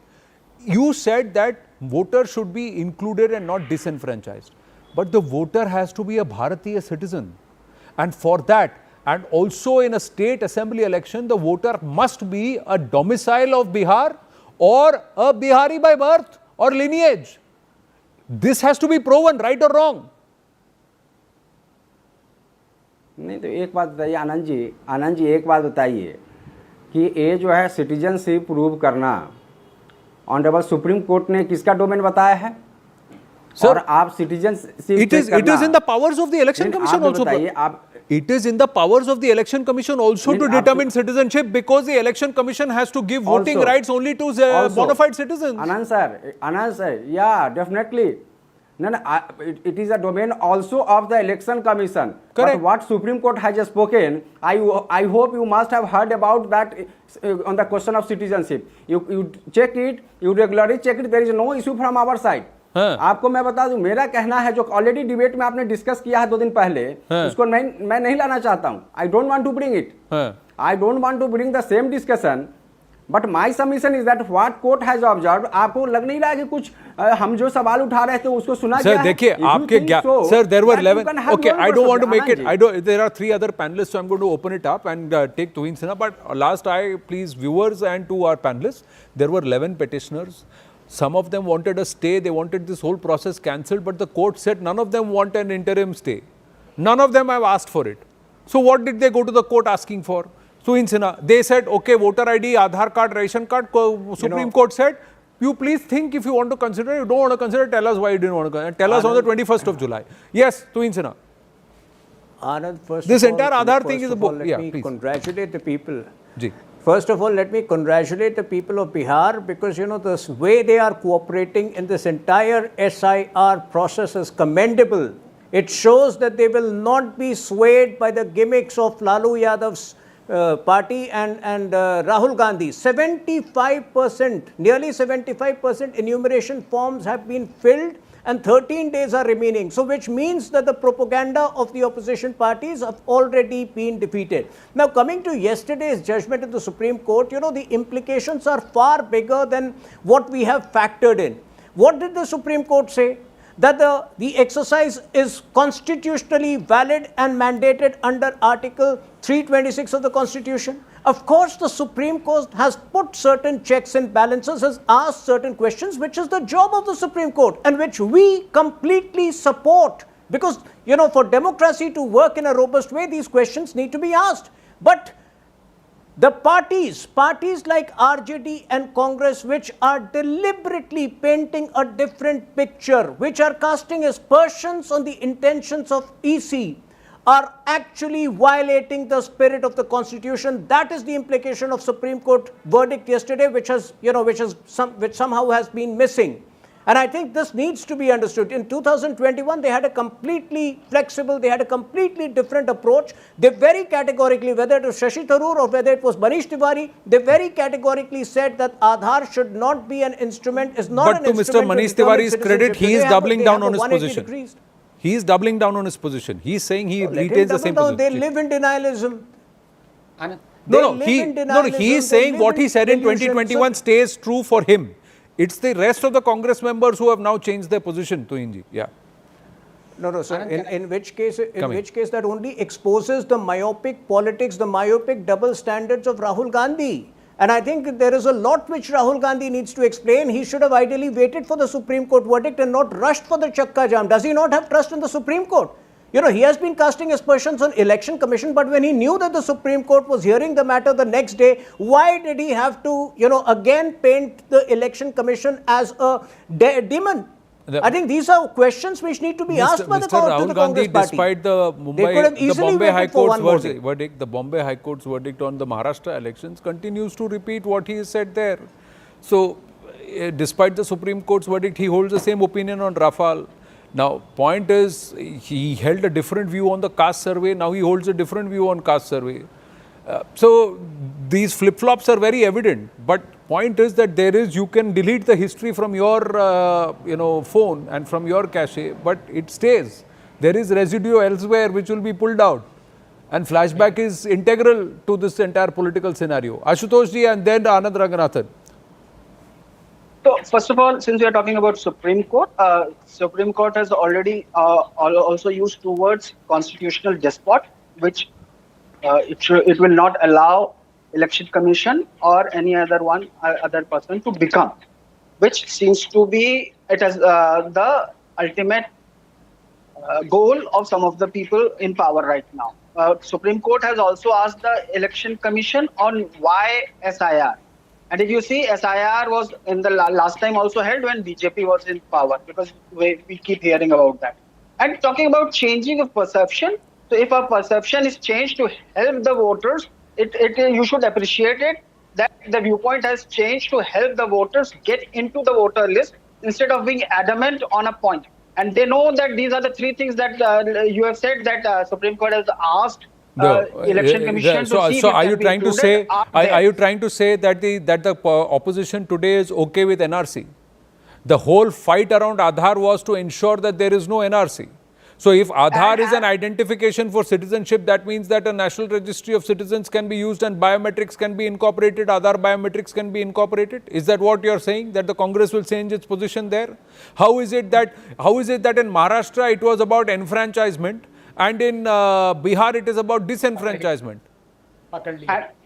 You said that voters should be included and not disenfranchised. But the voter has to be a Bharatiya citizen. And for that, and also in a state assembly election, the voter must be a domicile of Bihar or a Bihari by birth or lineage. This has to be proven, right or wrong. नहीं तो एक बात बताइए आनंद जी एक बात बताइए कि ये जो है सिटीजनशिप प्रूव करना ऑनरेबल सुप्रीम कोर्ट ने किसका डोमेन बताया है? सर, और आप citizenship it is in the powers of the election commission also. बताइए आप It is in the powers of the Election Commission also to determine citizenship, because the Election Commission has to give voting rights only to bona fide citizens. Anand sir, yeah, definitely. No, it is a domain also of the Election Commission. Correct. But what Supreme Court has spoken, I hope you must have heard about that on the question of citizenship. You check it, you regularly check it. There is no issue from our side. आपको मैं बता दूं, मेरा कहना है जो already debate में आपने डिस्कस किया है 2 दिन पहले, उसको मैं नहीं लाना चाहता हूं. I don't want to bring it. I don't want to bring the same discussion. But my submission is that what court has observed. आपको लग नहीं रहा कि कुछ हम जो सवाल उठा रहे थे उसको सुना गया है? सर देखिए, आपके sir there were 11. Okay, I don't want to make it. There are 3 other panelists, so I'm going to open it up and take Tuhin Sinha. But last, I please viewers and to our panelists, there were 11 petitioners. Some of them wanted a stay, they wanted this whole process cancelled, but the court said none of them want an interim stay. None of them have asked for it. So what did they go to the court asking for? Tuhin Sinha, they said, okay, voter ID, Aadhaar card, ration card. Supreme Court said, you please think if you want to consider, you don't want to consider, tell us why you didn't want to consider. Tell us on the 21st of July. Yes, Tuhin Sinha. Anand, this entire Aadhaar thing is a book. Let me congratulate the people. Ji. First of all, let me congratulate the people of Bihar, because the way they are cooperating in this entire SIR process is commendable. It shows that they will not be swayed by the gimmicks of Lalu Yadav's party and Rahul Gandhi. 75%, nearly 75% enumeration forms have been filled, and 13 days are remaining. So which means that the propaganda of the opposition parties have already been defeated. Now, coming to yesterday's judgment in the Supreme Court, the implications are far bigger than what we have factored in. What did the Supreme Court say? That the exercise is constitutionally valid and mandated under Article 326 of the Constitution. Of course, the Supreme Court has put certain checks and balances, has asked certain questions, which is the job of the Supreme Court, and which we completely support. Because, for democracy to work in a robust way, these questions need to be asked. But the parties like RJD and Congress, which are deliberately painting a different picture, which are casting aspersions on the intentions of EC, are actually violating the spirit of the Constitution. That is the implication of Supreme Court verdict yesterday, which somehow has been missing. And I think this needs to be understood. In 2021, they had a completely flexible, they had a completely different approach. They very categorically, whether it was Shashi Tharoor or whether it was Manish Tiwari, they very categorically said that Aadhaar should not be an instrument, is not an instrument. But to Mr. Manish Tiwari's credit, he is doubling down on his position. He is doubling down on his position. He is saying he retains the same position. They live in denialism. He is saying what he said in 2021 stays true for him. It's the rest of the Congress members who have now changed their position, Tuhinji. Yeah. No, sir. In which case that only exposes the myopic politics, the myopic double standards of Rahul Gandhi. And I think there is a lot which Rahul Gandhi needs to explain. He should have ideally waited for the Supreme Court verdict and not rushed for the Chakka Jam. Does he not have trust in the Supreme Court? He has been casting aspersions on Election Commission, but when he knew that the Supreme Court was hearing the matter the next day, why did he have to, again paint the Election Commission as a demon? I think these are questions which need to be asked by the Rahul Gandhi, Congress party. Despite the Bombay High Court's verdict, the Bombay High Court's verdict on the Maharashtra elections continues to repeat what he has said there. So, despite the Supreme Court's verdict, he holds the same opinion on Rafale. Now, point is, he held a different view on the caste survey. Now he holds a different view on caste survey. So these flip-flops are very evident. But point is that you can delete the history from your, phone and from your cache, but it stays. There is residue elsewhere which will be pulled out. And flashback is integral to this entire political scenario. Ashutosh ji and then Anand Ranganathan. So, first of all, since we are talking about Supreme Court has already also used two words, constitutional despot, which it will not allow Election Commission or any other person to become, which seems to be the ultimate goal of some of the people in power right now. Supreme Court has also asked the Election Commission on why SIR. And if you see, SIR was in the last time also held when BJP was in power, because we keep hearing about that. And talking about changing of perception, So if a perception is changed to help the voters, you should appreciate it that the viewpoint has changed to help the voters get into the voter list instead of being adamant on a point. And they know that these are the three things that you have said that Supreme Court has asked Election Commission to see. So are you trying to say? Are you trying to say that the opposition today is okay with NRC? The whole fight around Aadhaar was to ensure that there is no NRC. So if Aadhaar is an identification for citizenship, that means that a national registry of citizens can be used and biometrics can be incorporated, Aadhaar biometrics can be incorporated. Is that what you are saying, that the Congress will change its position there? How is it that in Maharashtra it was about enfranchisement and in Bihar it is about disenfranchisement?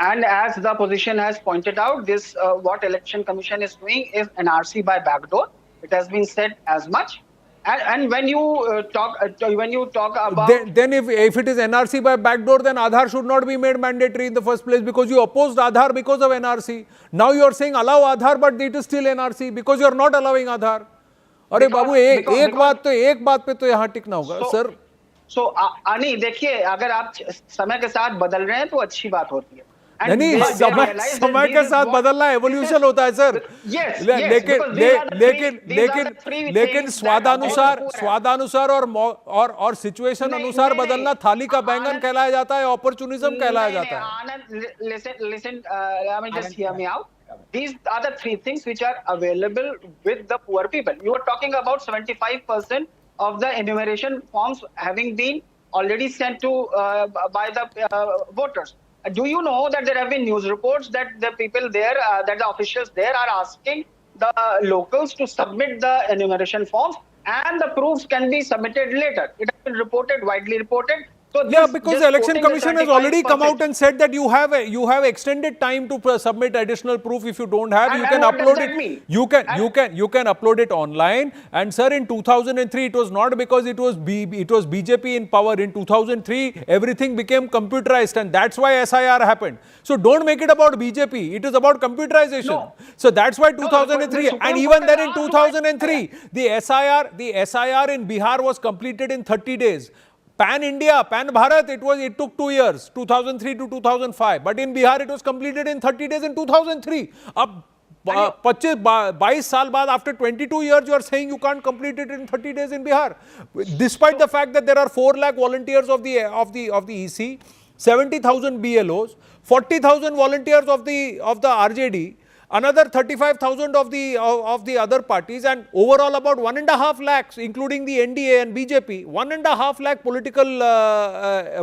And as the opposition has pointed out, this what Election Commission is doing is NRC by backdoor. It has been said as much. And when you talk about then if it is NRC by backdoor, then Aadhaar should not be made mandatory in the first place, because you opposed Aadhaar because of NRC. Now you are saying allow Aadhaar, but it is still NRC because you are not allowing Aadhaar. अरे बाबू एक बात पे तो यहाँ टिकना होगा sir. So Ani, देखिए अगर आप समय के साथ बदल रहे हैं तो अच्छी बात होती है. नहीं, समय के साथ बदलना एवोल्यूशन होता है सर. लेकिन स्वादानुसार और सिचुएशन अनुसार बदलना थाली का बैंगन कहलाया जाता है, अपॉर्चुनिज्म कहलाया जाता है. Listen, let me just hear me out. These are the three things which are available with the poor people. You are talking about 75% of the enumeration forms having been already sent to by the voters. Do you know that there have been news reports that the people there, that the officials there are asking the locals to submit the enumeration forms, and the proofs can be submitted later? It has been reported, widely reported. So yeah, because the Election Commission has already come out and said that you have extended time to submit additional proof. If you don't have, you can upload it. You can upload it online. And sir, in 2003, it was not because it was BJP in power. In 2003, everything became computerized, and that's why SIR happened. So don't make it about BJP. It is about computerization. No. So that's why 2003, and even then in 2003, the SIR in Bihar was completed in 30 days. Pan India, Pan Bharat, it took 2 years, 2003 to 2005. But in Bihar, it was completed in 30 days in 2003. Ab 22 साल बाद, after 22 years, you are saying you can't complete it in 30 days in Bihar. Despite the fact that there are 4 lakh volunteers of the EC, 70,000 BLOs, 40,000 volunteers of the RJD, another 35,000 of the other parties, and overall about 1.5 lakhs, including the NDA and BJP, 1.5 lakh political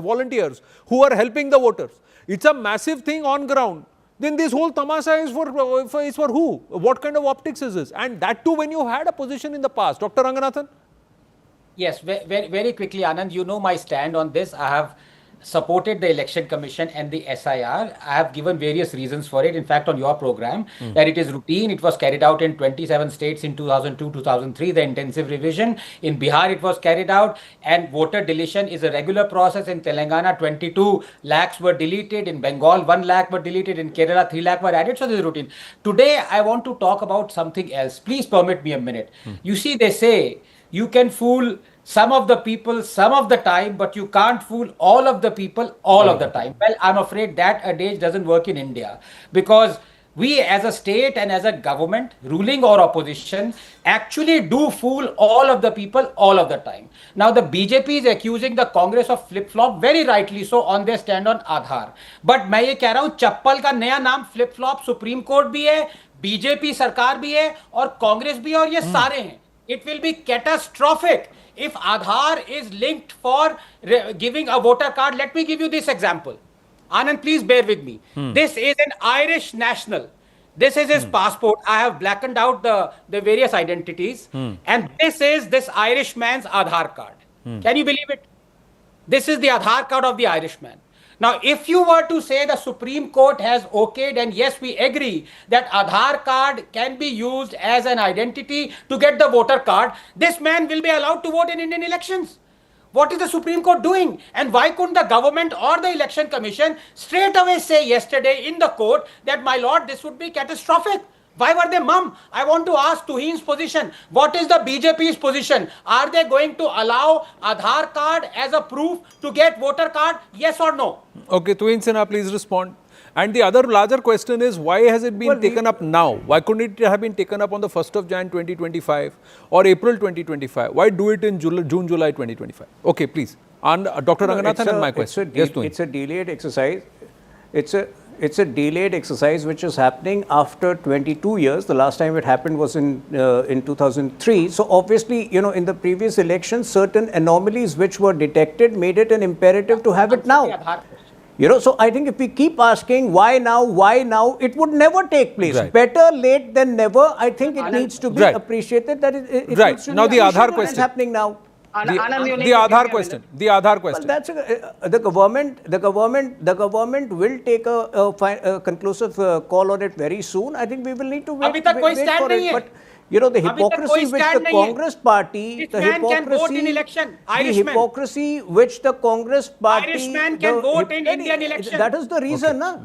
volunteers who are helping the voters. It's a massive thing on ground. Then this whole tamasha is for who? What kind of optics is this? And that too when you had a position in the past. Dr. Ranganathan? Yes, very quickly, Anand, you know my stand on this. I have supported the Election Commission and the SIR. I have given various reasons for it. In fact, on your program, that it is routine. It was carried out in 27 states in 2002-2003, the intensive revision. In Bihar, it was carried out, and voter deletion is a regular process. In Telangana, 22 lakhs were deleted. In Bengal, 1 lakh were deleted. In Kerala, 3 lakh were added. So this is routine. Today, I want to talk about something else. Please permit me a minute. You see, they say you can fool some of the people some of the time, but you can't fool all of the people all of the time. Well, I'm afraid that adage doesn't work in India, because we as a state and as a government, ruling or opposition, actually do fool all of the people all of the time. Now, the BJP is accusing the Congress of flip-flop, very rightly so, on their stand on Aadhaar. But मैं ये कह रहा हूँ, चप्पल का नया नाम flip-flop, Supreme Court भी है, BJP सरकार भी है, और कांग्रेस भी है, और ये सारे हैं. It will be catastrophic if Aadhaar is linked for giving a voter card. Let me give you this example. Anand, please bear with me. This is an Irish national. This is his passport. I have blackened out the various identities. And this is this Irishman's Aadhaar card. Can you believe it? This is the Aadhaar card of the Irishman. Now, if you were to say the Supreme Court has okayed, and yes, we agree that Aadhaar card can be used as an identity to get the voter card, this man will be allowed to vote in Indian elections. What is the Supreme Court doing? And why couldn't the government or the Election Commission straight away say yesterday in the court that, my lord, this would be catastrophic? Why were they mum? I want to ask Tuhin's position. What is the BJP's position? Are they going to allow Aadhaar card as a proof to get voter card? Yes or no? Okay, Tuhin Sinha, please respond. And the other larger question is, why has it been taken up now? Why couldn't it have been taken up on the 1st of Jan 2025 or April 2025? Why do it in June, July 2025? Okay, please. And Dr. Ranganathan and my question. Yes, Tuhin. It's a delayed exercise. It's a delayed exercise which is happening after 22 years. The last time it happened was in 2003. So obviously, you know, in the previous elections, certain anomalies which were detected made it an imperative to have it now. You know, so I think if we keep asking why now, it would never take place. Right. Better late than never. I think it needs to be appreciated that it Right. needs to Now be the Aadhaar appreciated question. that it's happening now. The Aadhaar question. The Aadhaar question. Well, that's the government will take a conclusive call on it very soon. I think we will need to wait, Abhi tak koi wait stand for nahi it. hai. But you know, the Abhi tak koi hypocrisy which stand the nahi hai. Congress party, This man can vote in election. the Irishman. hypocrisy which the Congress party, Irishman can vote in Indian election. That is the reason, na?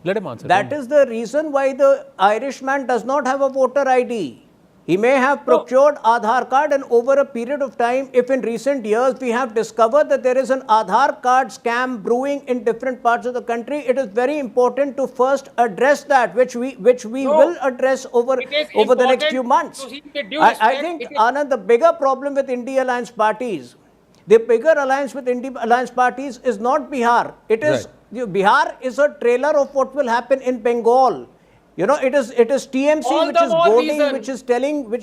Let him answer. That is the reason why the Irishman does not have a voter ID. He may have procured Aadhaar card, and over a period of time, if in recent years we have discovered that there is an Aadhaar card scam brewing in different parts of the country, it is very important to first address that, which we will address over the next few months. I think, Anand, the bigger problem with India Alliance parties, the bigger alliance with India Alliance parties is not Bihar. It is Bihar is a trailer of what will happen in Bengal. You know, it is TMC which is voting, which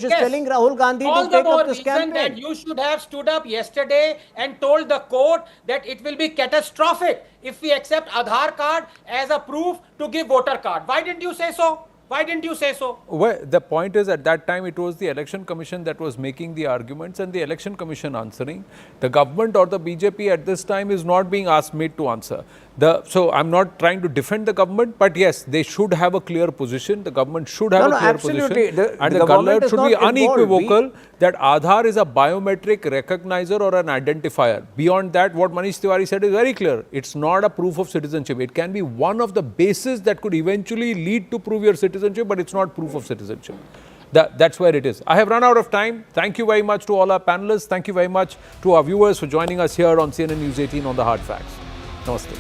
is telling Rahul Gandhi to take up this campaign. That you should have stood up yesterday and told the court that it will be catastrophic if we accept Aadhaar card as a proof to give voter card. Why didn't you say so? Why didn't you say so? Well, the point is, at that time it was the election commission that was making the arguments and the election commission answering. The government or the BJP at this time is not being made to answer. So I'm not trying to defend the government, but yes, they should have a clear position. The government should have a clear absolutely. position. And the government should be unequivocal that Aadhaar is a biometric recognizer or an identifier. Beyond that, what Manish Tiwari said is very clear. It's not a proof of citizenship. It can be one of the bases that could eventually lead to prove your citizenship, but it's not proof of citizenship. That's where it is. I have run out of time. Thank you very much to all our panelists. Thank you very much to our viewers for joining us here on CNN News 18 on The Hard Facts. Namaste.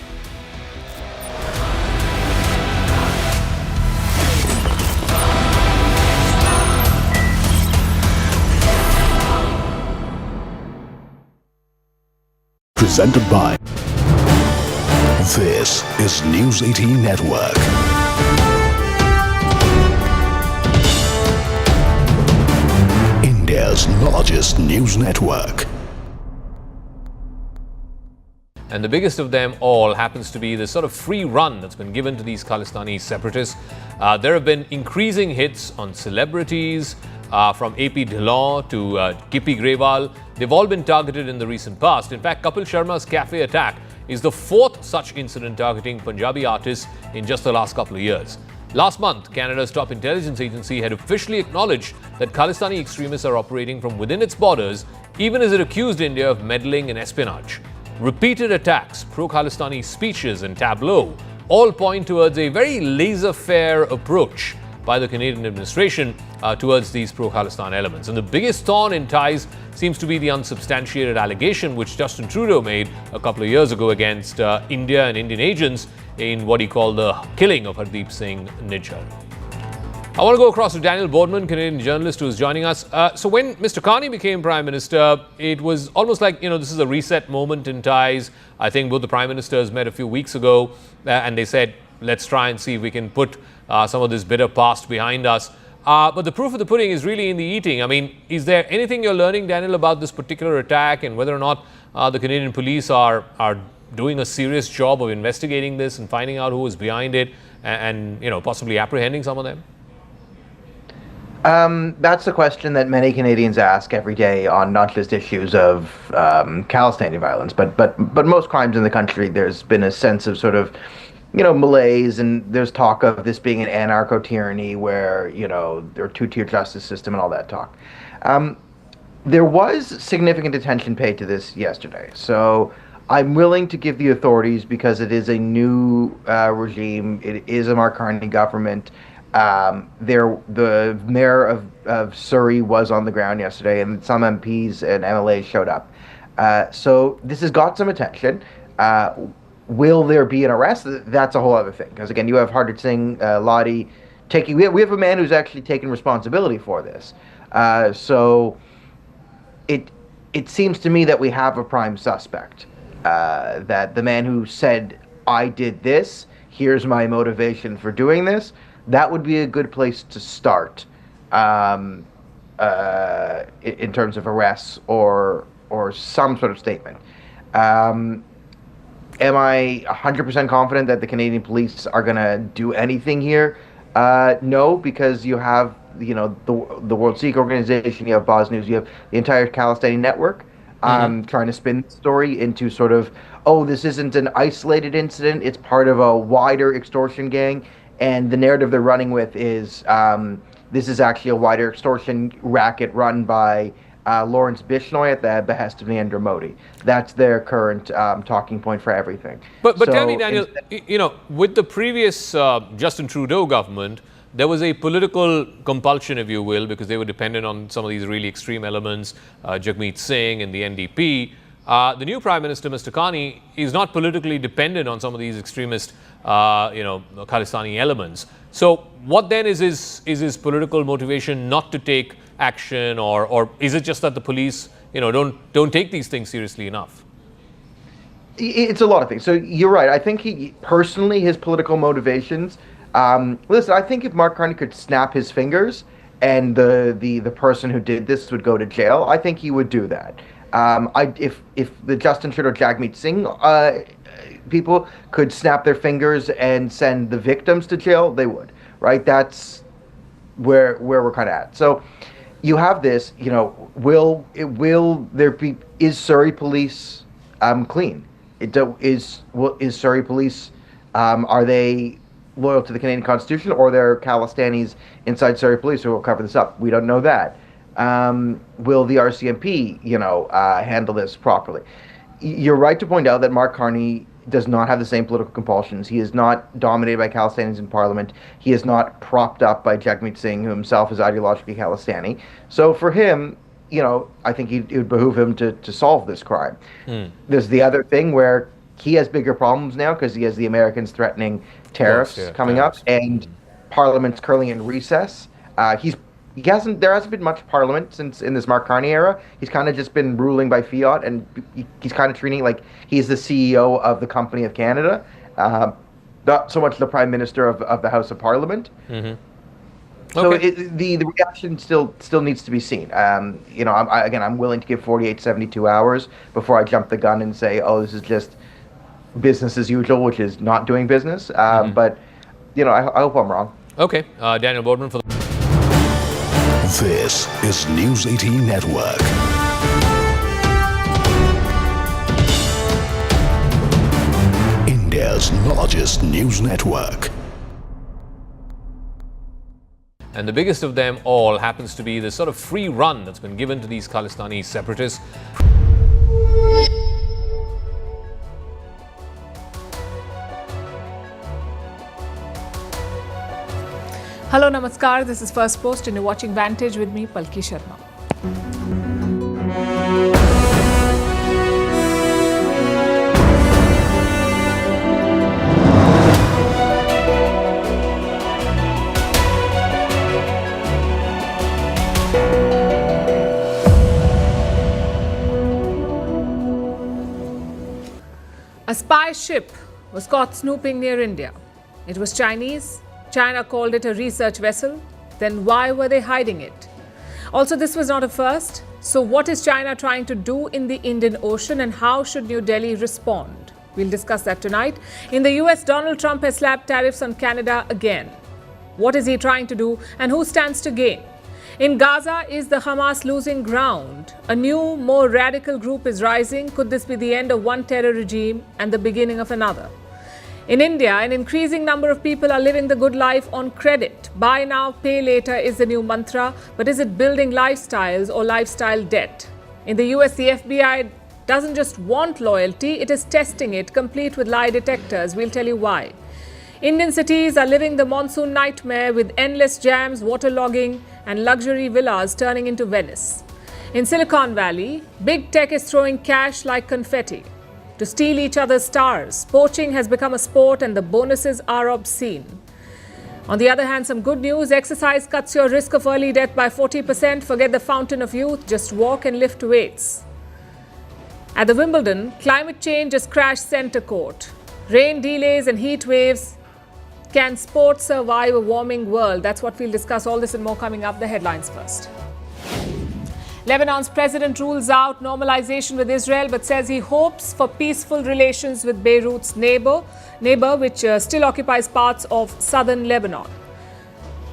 Presented by This is News 18 Network. India's largest news network. And the biggest of them all happens to be the sort of free run that's been given to these Khalistani separatists. There have been increasing hits on celebrities, from AP Dhillon to Gippy Grewal. They've all been targeted in the recent past. In fact, Kapil Sharma's cafe attack is the fourth such incident targeting Punjabi artists in just the last couple of years. Last month, Canada's top intelligence agency had officially acknowledged that Khalistani extremists are operating from within its borders, even as it accused India of meddling in espionage. Repeated attacks, pro-Khalistani speeches and tableaux all point towards a very laissez-faire approach by the Canadian administration towards these pro-Khalistan elements. And the biggest thorn in ties seems to be the unsubstantiated allegation which Justin Trudeau made a couple of years ago against India and Indian agents in what he called the killing of Hardeep Singh Nijjar. I want to go across to Daniel Boardman, Canadian journalist who is joining us. So when Mr. Carney became Prime Minister, it was almost like, this is a reset moment in ties. I think both the Prime Ministers met a few weeks ago and they said, let's try and see if we can put some of this bitter past behind us. But the proof of the pudding is really in the eating. I mean, is there anything you're learning, Daniel, about this particular attack and whether or not the Canadian police are doing a serious job of investigating this and finding out who was behind it and possibly apprehending some of them? That's a question that many Canadians ask every day on not just issues of Khalistani violence, but most crimes in the country. There's been a sense of sort of malaise, and there's talk of this being an anarcho-tyranny where, there are two-tier justice system and all that talk. There was significant attention paid to this yesterday. So I'm willing to give the authorities, because it is a new regime, it is a Mark Carney government, The mayor of Surrey was on the ground yesterday, and some MPs and MLAs showed up. So this has got some attention. Will there be an arrest? That's a whole other thing. Because again, you have Hardeep Singh Lodi taking. We have a man who's actually taken responsibility for this. So it seems to me that we have a prime suspect. That the man who said, "I did this. Here's my motivation for doing this." That would be a good place to start in terms of arrests or some sort of statement. Am I 100% confident that the Canadian police are going to do anything here? No, because you have the World Sikh Organization, you have Boz News, you have the entire Khalistani network trying to spin the story into sort of, oh, this isn't an isolated incident, it's part of a wider extortion gang. And the narrative they're running with is this is actually a wider extortion racket run by Lawrence Bishnoi at the behest of Narendra Modi. That's their current talking point for everything. But tell me, Daniel, with the previous Justin Trudeau government, there was a political compulsion, if you will, because they were dependent on some of these really extreme elements, Jagmeet Singh and the NDP. The new Prime Minister, Mr. Carney, is not politically dependent on some of these extremist, Khalistani elements. So what then is his political motivation not to take action, or is it just that the police, don't take these things seriously enough? It's a lot of things. So you're right. I think his political motivations. Listen, I think if Mark Carney could snap his fingers and the person who did this would go to jail, I think he would do that. If the Justin Trudeau, Jagmeet Singh people could snap their fingers and send the victims to jail, they would. Right? That's where we're kind of at. So you have this. Is Surrey police clean? Is Surrey police? Are they loyal to the Canadian Constitution, or they're Khalistanis inside Surrey police who will cover this up? We don't know that. Will the RCMP, handle this properly? You're right to point out that Mark Carney does not have the same political compulsions. He is not dominated by Khalistanis in Parliament. He is not propped up by Jagmeet Singh, who himself is ideologically Khalistani. So for him, I think it would behoove him to solve this crime. There's the other thing where he has bigger problems now because he has the Americans threatening tariffs coming up, and Parliament's curling in recess. There hasn't been much Parliament since in this Mark Carney era. He's kind of just been ruling by fiat, and he's kind of treating it like he's the CEO of the Company of Canada, not so much the Prime Minister of the House of Parliament. So the reaction still needs to be seen. I'm willing to give 48, 72 hours before I jump the gun and say, oh, this is just business as usual, which is not doing business. But I hope I'm wrong. Okay, Daniel Boardman for the. This is News 18 Network. India's largest news network. And the biggest of them all happens to be the sort of free run that's been given to these Khalistani separatists. Hello, Namaskar. This is First Post and you're watching Vantage with me, Palki Sharma. A spy ship was caught snooping near India. It was Chinese. China called it a research vessel. Then why were they hiding it? Also, this was not a first. So what is China trying to do in the Indian Ocean, and how should New Delhi respond? We'll discuss that tonight. In the US, Donald Trump has slapped tariffs on Canada again. What is he trying to do, and who stands to gain? In Gaza, is the Hamas losing ground? A new, more radical group is rising. Could this be the end of one terror regime and the beginning of another? In India, an increasing number of people are living the good life on credit. Buy now, pay later is the new mantra, but is it building lifestyles or lifestyle debt? In the US, the FBI doesn't just want loyalty, it is testing it, complete with lie detectors. We'll tell you why. Indian cities are living the monsoon nightmare with endless jams, waterlogging, and luxury villas turning into Venice. In Silicon Valley, big tech is throwing cash like confetti to steal each other's stars. Poaching has become a sport and the bonuses are obscene. On the other hand, some good news. Exercise cuts your risk of early death by 40%. Forget the fountain of youth. Just walk and lift weights. At the Wimbledon, climate change has crashed centre court. Rain delays and heat waves. Can sport survive a warming world? That's what we'll discuss. All this and more coming up. The headlines first. Lebanon's president rules out normalization with Israel but says he hopes for peaceful relations with Beirut's neighbor which still occupies parts of southern Lebanon.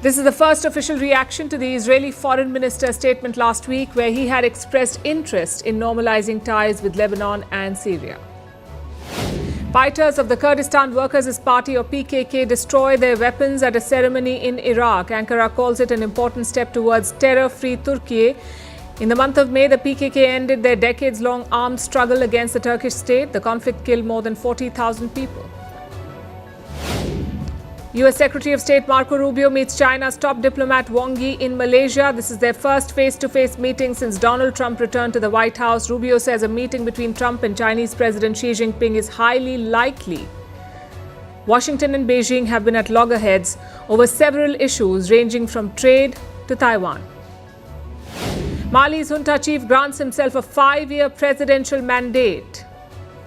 This is the first official reaction to the Israeli foreign minister's statement last week, where he had expressed interest in normalizing ties with Lebanon and Syria. Fighters of the Kurdistan Workers' Party or PKK destroy their weapons at a ceremony in Iraq. Ankara calls it an important step towards terror-free Turkey. In the month of May, the PKK ended their decades-long armed struggle against the Turkish state. The conflict killed more than 40,000 people. U.S. Secretary of State Marco Rubio meets China's top diplomat Wang Yi in Malaysia. This is their first face-to-face meeting since Donald Trump returned to the White House. Rubio says a meeting between Trump and Chinese President Xi Jinping is highly likely. Washington and Beijing have been at loggerheads over several issues ranging from trade to Taiwan. Mali's junta chief grants himself a 5-year presidential mandate,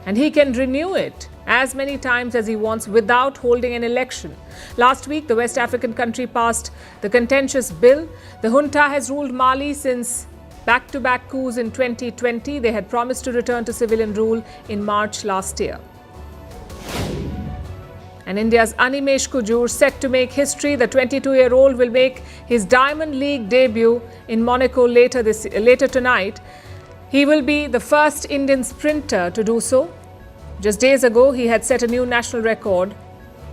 and he can renew it as many times as he wants without holding an election. Last week, the West African country passed the contentious bill. The junta has ruled Mali since back-to-back coups in 2020. They had promised to return to civilian rule in March last year. And India's Animesh Kujur set to make history. The 22-year-old will make his Diamond League debut in Monaco later tonight. He will be the first Indian sprinter to do so. Just days ago, he had set a new national record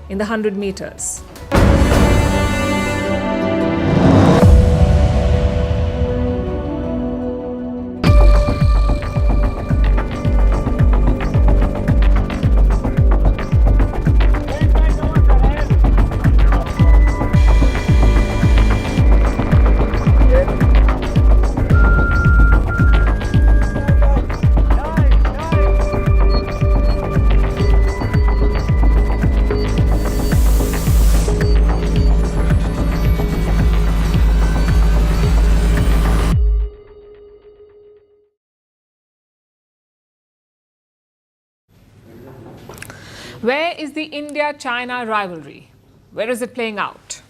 in the 100 meters. Where is the India-China rivalry? Where is it playing out?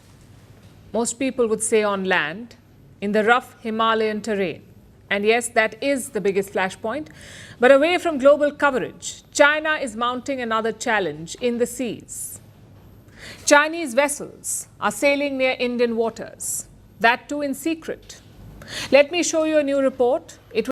Most people would say on land, in the rough Himalayan terrain. And yes, that is the biggest flashpoint. But away from global coverage, China is mounting another challenge in the seas. Chinese vessels are sailing near Indian waters, that too in secret. Let me show you a new report. It